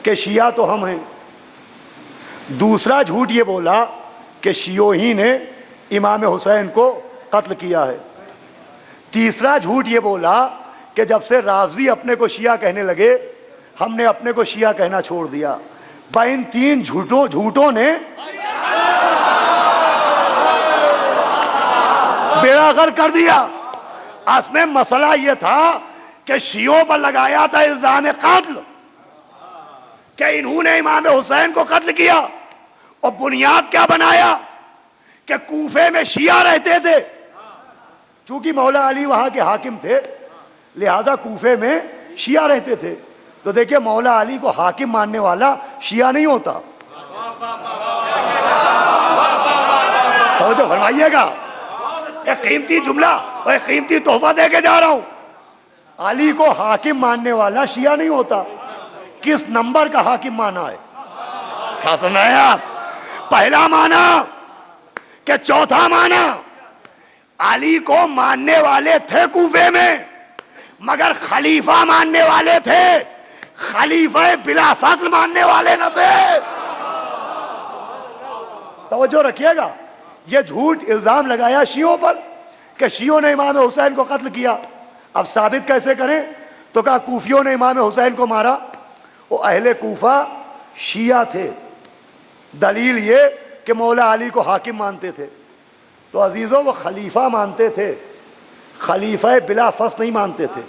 کہ شیعہ تو ہم ہیں. دوسرا جھوٹ یہ بولا کہ شیعوں ہی نے امام حسین کو قتل کیا ہے. تیسرا جھوٹ یہ بولا کہ جب سے رافضی اپنے کو شیعہ کہنے لگے، ہم نے اپنے کو شیعہ کہنا چھوڑ دیا. ان تین جھوٹوں نے بیڑا غرق کر دیا. اس میں مسئلہ یہ تھا کہ شیعوں پر لگایا تھا الزام قتل کہ انہوں نے امام حسین کو قتل کیا، اور بنیاد کیا بنایا کہ کوفے میں شیعہ رہتے تھے. چونکہ مولا علی وہاں کے حاکم تھے لہذا کوفے میں شیعہ رہتے تھے. تو دیکھیں مولا علی کو حاکم ماننے والا شیعہ نہیں ہوتا. توجہ فرمائیے گا، ایک قیمتی جملہ اور ایک قیمتی تحفہ دے کے جا رہا ہوں. علی کو حاکم ماننے والا شیعہ نہیں ہوتا. کس نمبر کا حاکم مانا ہے؟ کیا سنایا؟ پہلا مانا کہ چوتھا مانا. علی کو ماننے والے تھے کوفے میں مگر خلیفہ ماننے والے تھے، خلیفہ بلا فضل ماننے والے نہ تھے. توجہ رکھیے گا. یہ جھوٹ الزام لگایا شیعوں پر کہ شیعوں نے امام حسین کو قتل کیا. اب ثابت کیسے کریں؟ تو کہا کوفیوں نے امام حسین کو مارا. وہ اہل کوفہ شیعہ تھے. دلیل یہ کہ مولا علی کو حاکم مانتے تھے. تو عزیزوں وہ خلیفہ مانتے تھے، خلیفہ بلا فصل نہیں مانتے تھے.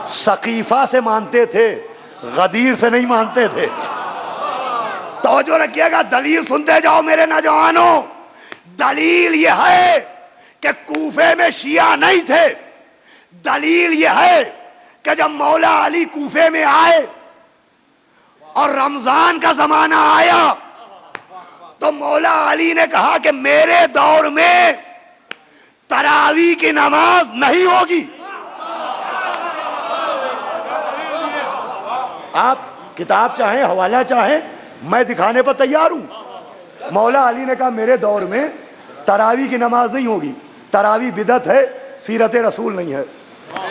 سقیفہ سے مانتے تھے، غدیر سے نہیں مانتے تھے. توجہ رکھیے گا، دلیل سنتے جاؤ میرے نوجوانوں. دلیل یہ ہے کہ کوفے میں شیعہ نہیں تھے. دلیل یہ ہے کہ جب مولا علی کوفے میں آئے اور رمضان کا زمانہ آیا تو مولا علی نے کہا کہ میرے دور میں تراویح کی نماز نہیں ہوگی. آپ کتاب چاہیں حوالہ چاہیں میں دکھانے پر تیار ہوں. مولا علی نے کہا میرے دور میں تراویح کی نماز نہیں ہوگی. تراویح بدعت ہے، سیرت رسول نہیں ہے.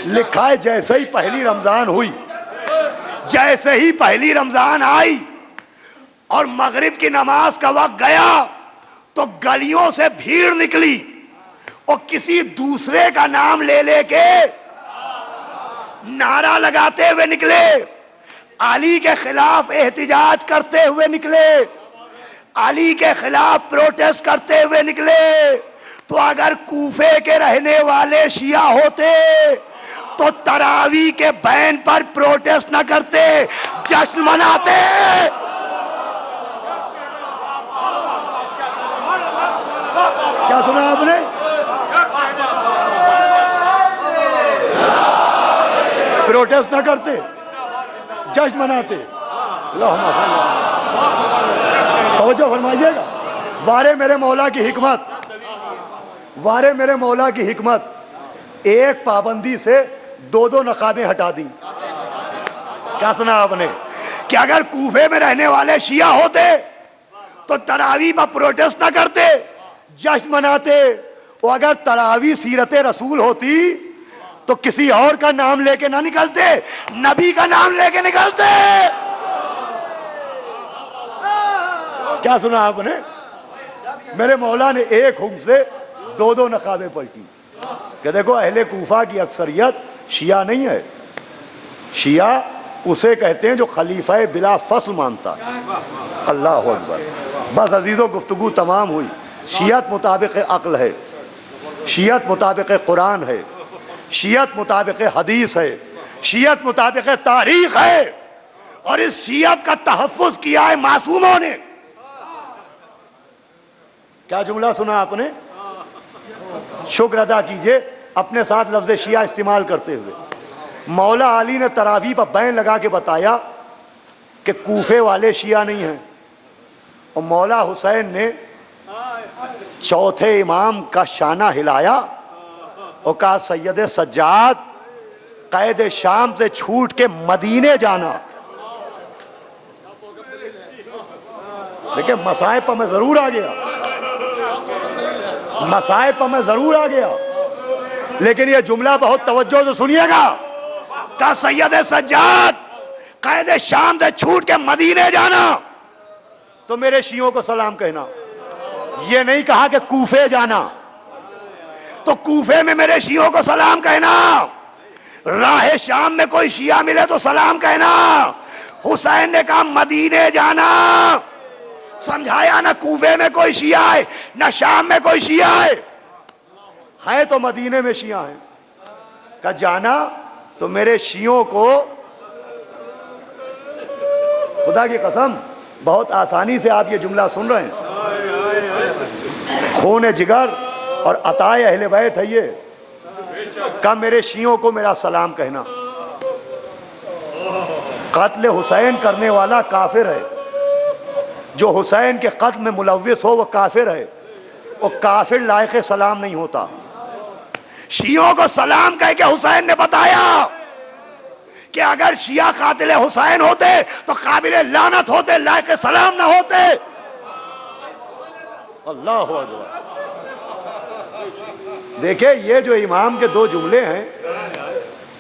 لکھا ہے جیسے ہی پہلی رمضان ہوئی، جیسے ہی پہلی رمضان آئی اور مغرب کی نماز کا وقت گیا تو گلیوں سے بھیڑ نکلی اور کسی دوسرے کا نام لے لے کے نعرہ لگاتے ہوئے نکلے، علی کے خلاف احتجاج کرتے ہوئے نکلے، علی کے خلاف پروٹیسٹ کرتے ہوئے نکلے. تو اگر کوفے کے رہنے والے شیعہ ہوتے تو تراویح کے بین پر پروٹیسٹ نہ کرتے، جشن مناتے. کیا سنا آپ نے؟ پروٹیسٹ نہ کرتے، جشن مناتے. توجہ فرمائیے گا. وارے میرے مولا کی حکمت، وارے میرے مولا کی حکمت، ایک پابندی سے دو دو نقابیں ہٹا دیں۔ کیا سنا آپ نے کہ اگر کوفے میں رہنے والے شیعہ ہوتے تو تراویح پر پروٹیسٹ نہ کرتے، جشن مناتے، اور اگر تراویح سیرت رسول ہوتی تو کسی اور کا نام لے کے نہ نکلتے، نبی کا نام لے کے نکلتے۔ کیا سنا آپ نے؟ میرے مولا نے ایک حکم سے دو دو نقابیں پلٹی کہ دیکھو اہل کوفہ کی اکثریت شیعہ نہیں ہے، شیعہ اسے کہتے ہیں جو خلیفہ بلا فصل مانتا ہے۔ اللہ اکبر۔ بس عزیزو گفتگو تمام ہوئی۔ شیعت مطابق عقل ہے، شیعت مطابق قرآن ہے، شیعت مطابق حدیث ہے، شیعت مطابق تاریخ ہے، اور اس شیعت کا تحفظ کیا ہے معصوموں نے۔ کیا جملہ سنا آپ نے؟ شکر ادا کیجئے اپنے ساتھ لفظ شیعہ استعمال کرتے ہوئے۔ مولا علی نے تراویح پر بین لگا کے بتایا کہ کوفے والے شیعہ نہیں ہیں، اور مولا حسین نے چوتھے امام کا شانہ ہلایا اور کہا سید سجاد قید شام سے چھوٹ کے مدینے جانا۔ دیکھیں مصائب پر میں ضرور آ گیا، مصائب پر میں ضرور آ گیا، لیکن یہ جملہ بہت توجہ سے سنیے گا۔ کہا سید سجاد قید شام سے چھوٹ کے مدینے جانا تو میرے شیعوں کو سلام کہنا۔ یہ نہیں کہا کہ کوفے جانا، تو کوفے میں میرے شیعوں کو سلام کہنا، راہ شام میں کوئی شیعہ ملے تو سلام کہنا۔ حسین نے کہا مدینے جانا، سمجھایا نہ کوفے میں کوئی شیعہ ہے نہ شام میں کوئی شیعہ ہے تو مدینے میں شیعہ ہیں۔ کہا جانا تو میرے شیعوں کو، خدا کی قسم بہت آسانی سے آپ یہ جملہ سن رہے ہیں، خون جگر اور عطائے اہل بیت ہے یہ۔ کہا میرے شیعوں کو میرا سلام کہنا۔ قتل حسین کرنے والا کافر ہے، جو حسین کے قتل میں ملوث ہو وہ کافر ہے، اور کافر لائق سلام نہیں ہوتا۔ شیعوں کو سلام کہہ کے حسین نے بتایا کہ اگر شیعہ قاتل حسین ہوتے تو قابل لعنت ہوتے، لائق سلام نہ ہوتے۔ اللہ اکبر۔ دیکھیں یہ جو امام کے دو جملے ہیں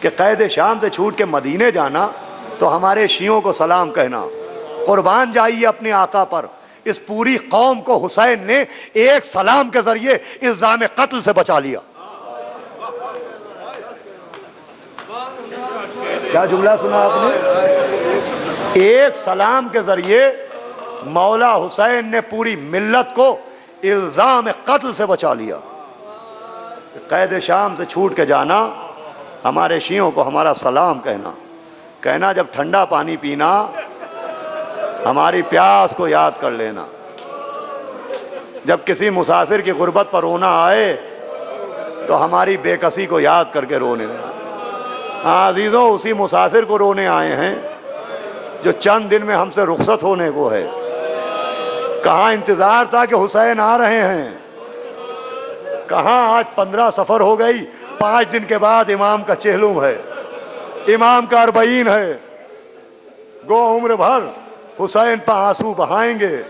کہ قید شام سے چھوٹ کے مدینے جانا تو ہمارے شیعوں کو سلام کہنا، قربان جائیے اپنے آقا پر۔ اس پوری قوم کو حسین نے ایک سلام کے ذریعے الزام قتل سے بچا لیا۔ کیا جملہ سنا آپ نے؟ ایک سلام کے ذریعے مولا حسین نے پوری ملت کو الزام قتل سے بچا لیا۔ قید شام سے چھوٹ کے جانا، ہمارے شیعوں کو ہمارا سلام کہنا جب ٹھنڈا پانی پینا ہماری پیاس کو یاد کر لینا، جب کسی مسافر کی غربت پر رونا آئے تو ہماری بے کسی کو یاد کر کے رونے لگا۔ ہاں عزیزوں، اسی مسافر کو رونے آئے ہیں جو چند دن میں ہم سے رخصت ہونے کو ہے۔ کہاں انتظار تھا کہ حسین آ رہے ہیں، کہاں آج 15 سفر ہو گئی، 5 دن کے بعد امام کا چہلم ہے، امام کا 40 ہے، گو عمر بھر حسین پہ آنسو بہائیں گے،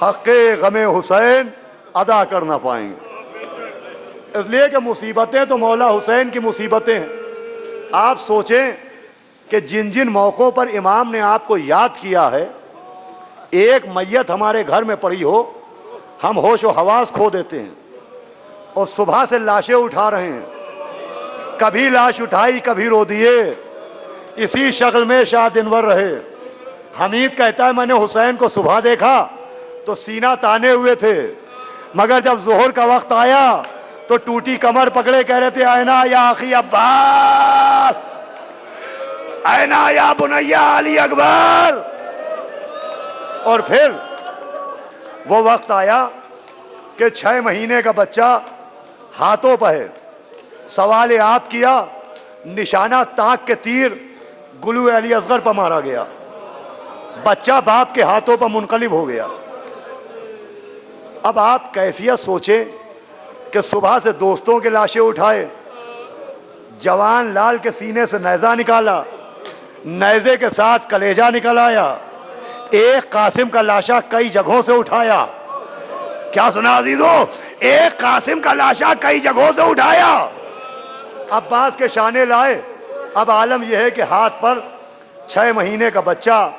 حق غم حسین ادا کر نہ پائیں گے۔ اس لیے کہ مصیبتیں تو مولا حسین کی مصیبتیں ہیں۔ آپ سوچیں کہ جن جن موقعوں پر امام نے آپ کو یاد کیا ہے، ایک میت ہمارے گھر میں پڑی ہو، ہم ہوش و حواس کھو دیتے ہیں، اور صبح سے لاشیں اٹھا رہے ہیں، کبھی لاش اٹھائی کبھی رو دیے، اسی شکل میں شاہ دنور رہے۔ حمید کہتا ہے میں نے حسین کو صبح دیکھا تو سینہ تانے ہوئے تھے، مگر جب ظہر کا وقت آیا تو ٹوٹی کمر پکڑے کہہ رہے تھے اینا یا اخی عباس، اینا یا بنیا علی اکبر۔ اور پھر وہ وقت آیا کہ 6 مہینے کا بچہ ہاتھوں پہ ہے، سوال آپ کیا، نشانہ تاک کے تیر گلو علی اصغر پر مارا گیا، بچہ باپ کے ہاتھوں پر منقلب ہو گیا۔ اب آپ کیفیت سوچیں کہ صبح سے دوستوں کے لاشیں اٹھائے، جوان لال کے سینے سے نیزہ نکالا، نیزے کے ساتھ کلیجہ نکل آیا، ایک قاسم کا لاشا کئی جگہوں سے اٹھایا. کیا سنا عزیزو؟ ایک قاسم کا لاشا کئی جگہوں سے اٹھایا. عباس کے شانے لائے. اب عالم یہ ہے کہ ہاتھ پر 6 مہینے کا بچہ،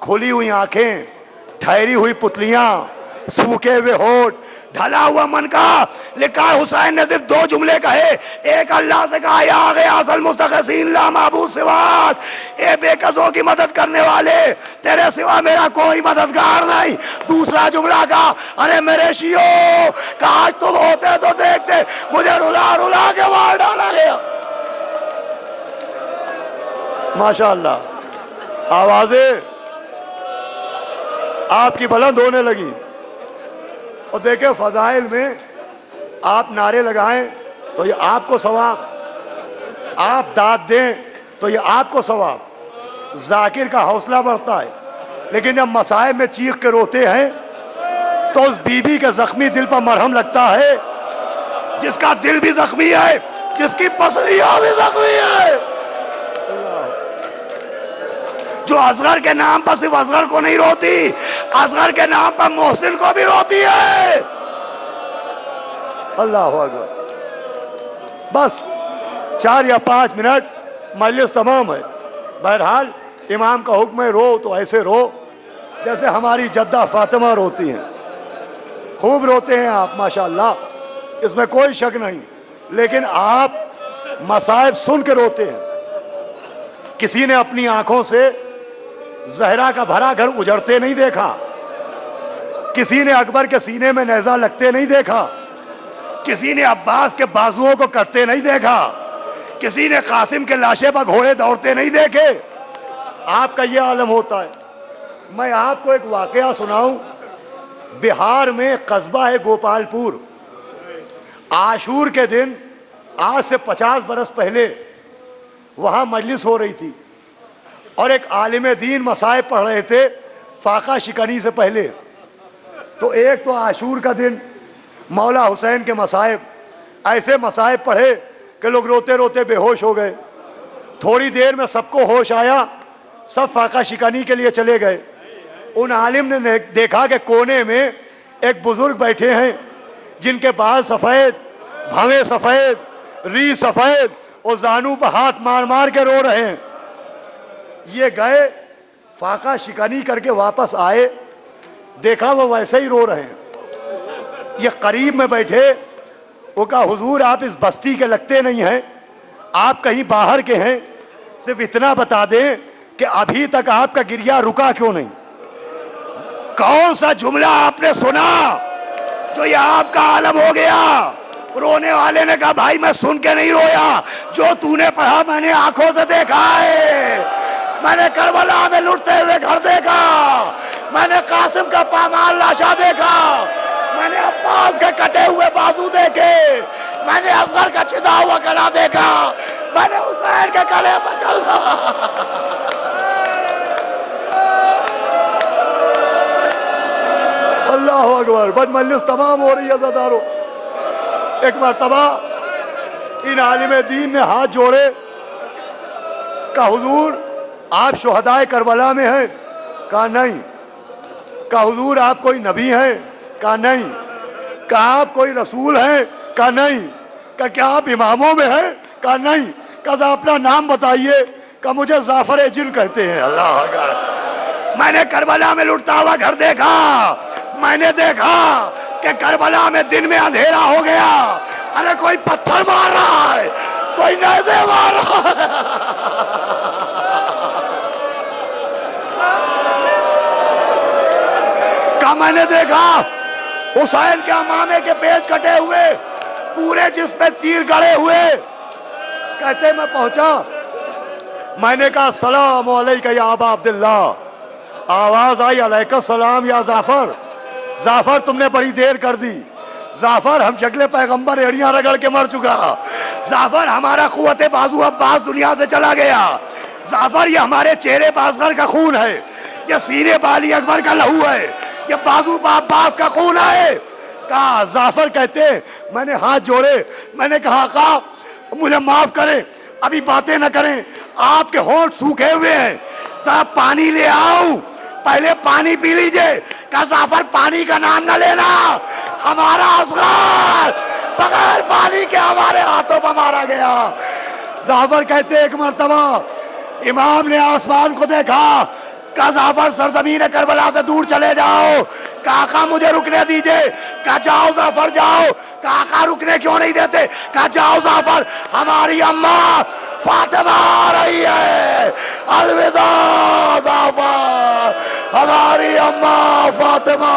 کھلی ہوئی آنکھیں، ٹھہری ہوئی پتلیاں، سوکھے ہوئے ہونٹ، ڈھلا ہوا من کا. لکھا حسین نے صرف 2 جملے کہے. ایک اللہ سے کہا یا غیاث المستغیثین لا معبود سواک، اے بے کسوں کی مدد کرنے والے تیرے سوا میرا کوئی مددگار نہیں. دوسرا جملہ کہا ارے میرے شیعوں، کاش تم ہوتے تو دیکھتے مجھے رلا رلا کے مار ڈالا گیا. ماشاءاللہ آوازیں آپ کی بلند ہونے لگی. اور دیکھیں فضائل میں آپ نعرے لگائیں تو یہ آپ کو ثواب، آپ داد دیں تو یہ آپ کو ثواب. ذاکر کا حوصلہ بڑھتا ہے، لیکن جب مصائب میں چیخ کے روتے ہیں تو اس بی بی کے زخمی دل پر مرہم لگتا ہے، جس کا دل بھی زخمی ہے، جس کی پسلیاں بھی زخمی ہے، جو اصغر کے نام پر صرف اصغر کو نہیں روتی، اصغر کے نام پر محسن کو بھی روتی ہے. اللہ اکبر. بس 4 یا 5 منٹ مجلس تمام ہے. بہرحال امام کا حکم ہے رو تو ایسے رو جیسے ہماری جدہ فاطمہ روتی ہیں. خوب روتے ہیں آپ ماشاءاللہ، اس میں کوئی شک نہیں، لیکن آپ مصائب سن کے روتے ہیں. کسی نے اپنی آنکھوں سے زہرا کا بھرا گھر اجڑتے نہیں دیکھا، کسی نے اکبر کے سینے میں نیزہ لگتے نہیں دیکھا، کسی نے عباس کے بازوؤں کو کٹتے نہیں دیکھا، کسی نے قاسم کے لاشے پر گھوڑے دوڑتے نہیں دیکھے. آپ کا یہ عالم ہوتا ہے. میں آپ کو ایک واقعہ سناؤں. بہار میں قصبہ ہے گوپال پور. عاشور کے دن آج سے 50 برس پہلے وہاں مجلس ہو رہی تھی اور ایک عالم دین مصائب پڑھ رہے تھے فاقہ شکنی سے پہلے. تو ایک تو عاشور کا دن، مولا حسین کے مصائب، ایسے مصائب پڑھے کہ لوگ روتے روتے بے ہوش ہو گئے. تھوڑی دیر میں سب کو ہوش آیا، سب فاقہ شکنی کے لیے چلے گئے. ان عالم نے دیکھا کہ کونے میں ایک بزرگ بیٹھے ہیں جن کے بال سفید، بھویں سفید، ری سفید، اور زانو پہ ہاتھ مار مار کے رو رہے ہیں. یہ گئے فاقہ شکنی کر کے واپس آئے، دیکھا وہ ویسے ہی رو رہے ہیں. یہ قریب میں بیٹھے، وہ کہا حضور آپ اس بستی کے لگتے نہیں ہیں، آپ کہیں باہر کے ہیں، صرف اتنا بتا دیں کہ ابھی تک آپ کا گریہ رکا کیوں نہیں؟ کون سا جملہ آپ نے سنا جو یہ آپ کا عالم ہو گیا؟ رونے والے نے کہا بھائی میں سن کے نہیں رویا، جو تو نے پڑھا میں نے آنکھوں سے دیکھا ہے. میں نے کربلا میں لٹتے ہوئے گھر دیکھا، میں نے قاسم کا پامال لاشا دیکھا، میں نے عباس کے کٹے ہوئے بازو دیکھے، میں نے اصغر کا چھدا ہوا گلا دیکھا، میں نے حسین کے گلے پر چلتا. اللہ اکبر. بد مجلس تمام ہو رہی ہے عزادارو. ایک مرتبہ ان عالم دین نے ہاتھ جوڑے، کہا حضور آپ شہدائے کربلا میں ہیں؟ کہا نہیں. کہا حضور آپ کوئی نبی ہیں؟ کہا نہیں. کہا آپ کوئی رسول ہیں؟ کہا نہیں. کہا کیا آپ اماموں میں ہیں؟ کہا نہیں. کہا اپنا نام بتائیے. کہا مجھے زعفر جن کہتے ہیں. اللہ اکبر. میں نے کربلا میں لٹتا ہوا گھر دیکھا، میں نے دیکھا کہ کربلا میں دن میں اندھیرا ہو گیا. ارے کوئی پتھر مار رہا ہے، کوئی نیزے مار رہا ہے. کہا میں نے دیکھا حسین کے امامے کے پیچ کٹے ہوئے، پورے جسم میں تیر گڑے ہوئے. کہتے میں پہنچا، میں نے کہا السلام علیکہ یا ابا عبداللہ. آواز آئی علیکہ السلام یا زعفر. زعفر تم نے بڑی دیر کر دی. زعفر ہم شکل پیغمبر ایڑیاں رگڑ کے مر چکا. زعفر ہمارا قوت بازو عباس دنیا سے چلا گیا. زعفر یہ ہمارے چہرے پہ اصغر کا خون ہے، یہ سینے پہ علی اکبر کا لہو ہے، یہ بازو پہ عباس کا خون ہے. کہا جعفر کہتے میں نے ہاتھ جوڑے, میں نے کہا آقا مجھے معاف کریں, ابھی باتیں نہ کریں, آپ کے ہونٹ سوکھے ہوئے ہیں, ذرا پانی لے آؤں, پہلے پانی پی لیجئے. کہا جعفر پانی کا نام نہ لینا, ہمارا اصغر بغیر پانی کے ہمارے ہاتھوں پر مارا گیا. جعفر کہتے ایک مرتبہ امام نے آسمان کو دیکھا, کہا جعفر سرزمین کربلا سے دور چلے جاؤ. کہا آقا مجھے رکنے دیجئے. کہا جاؤ جعفر جاؤ. کہا آقا رکنے کیوں نہیں دیتے؟ کہا جاؤ جعفر, ہماری اماں فاطمہ آ رہی ہے. الوداع جعفر, ہماری اماں فاطمہ.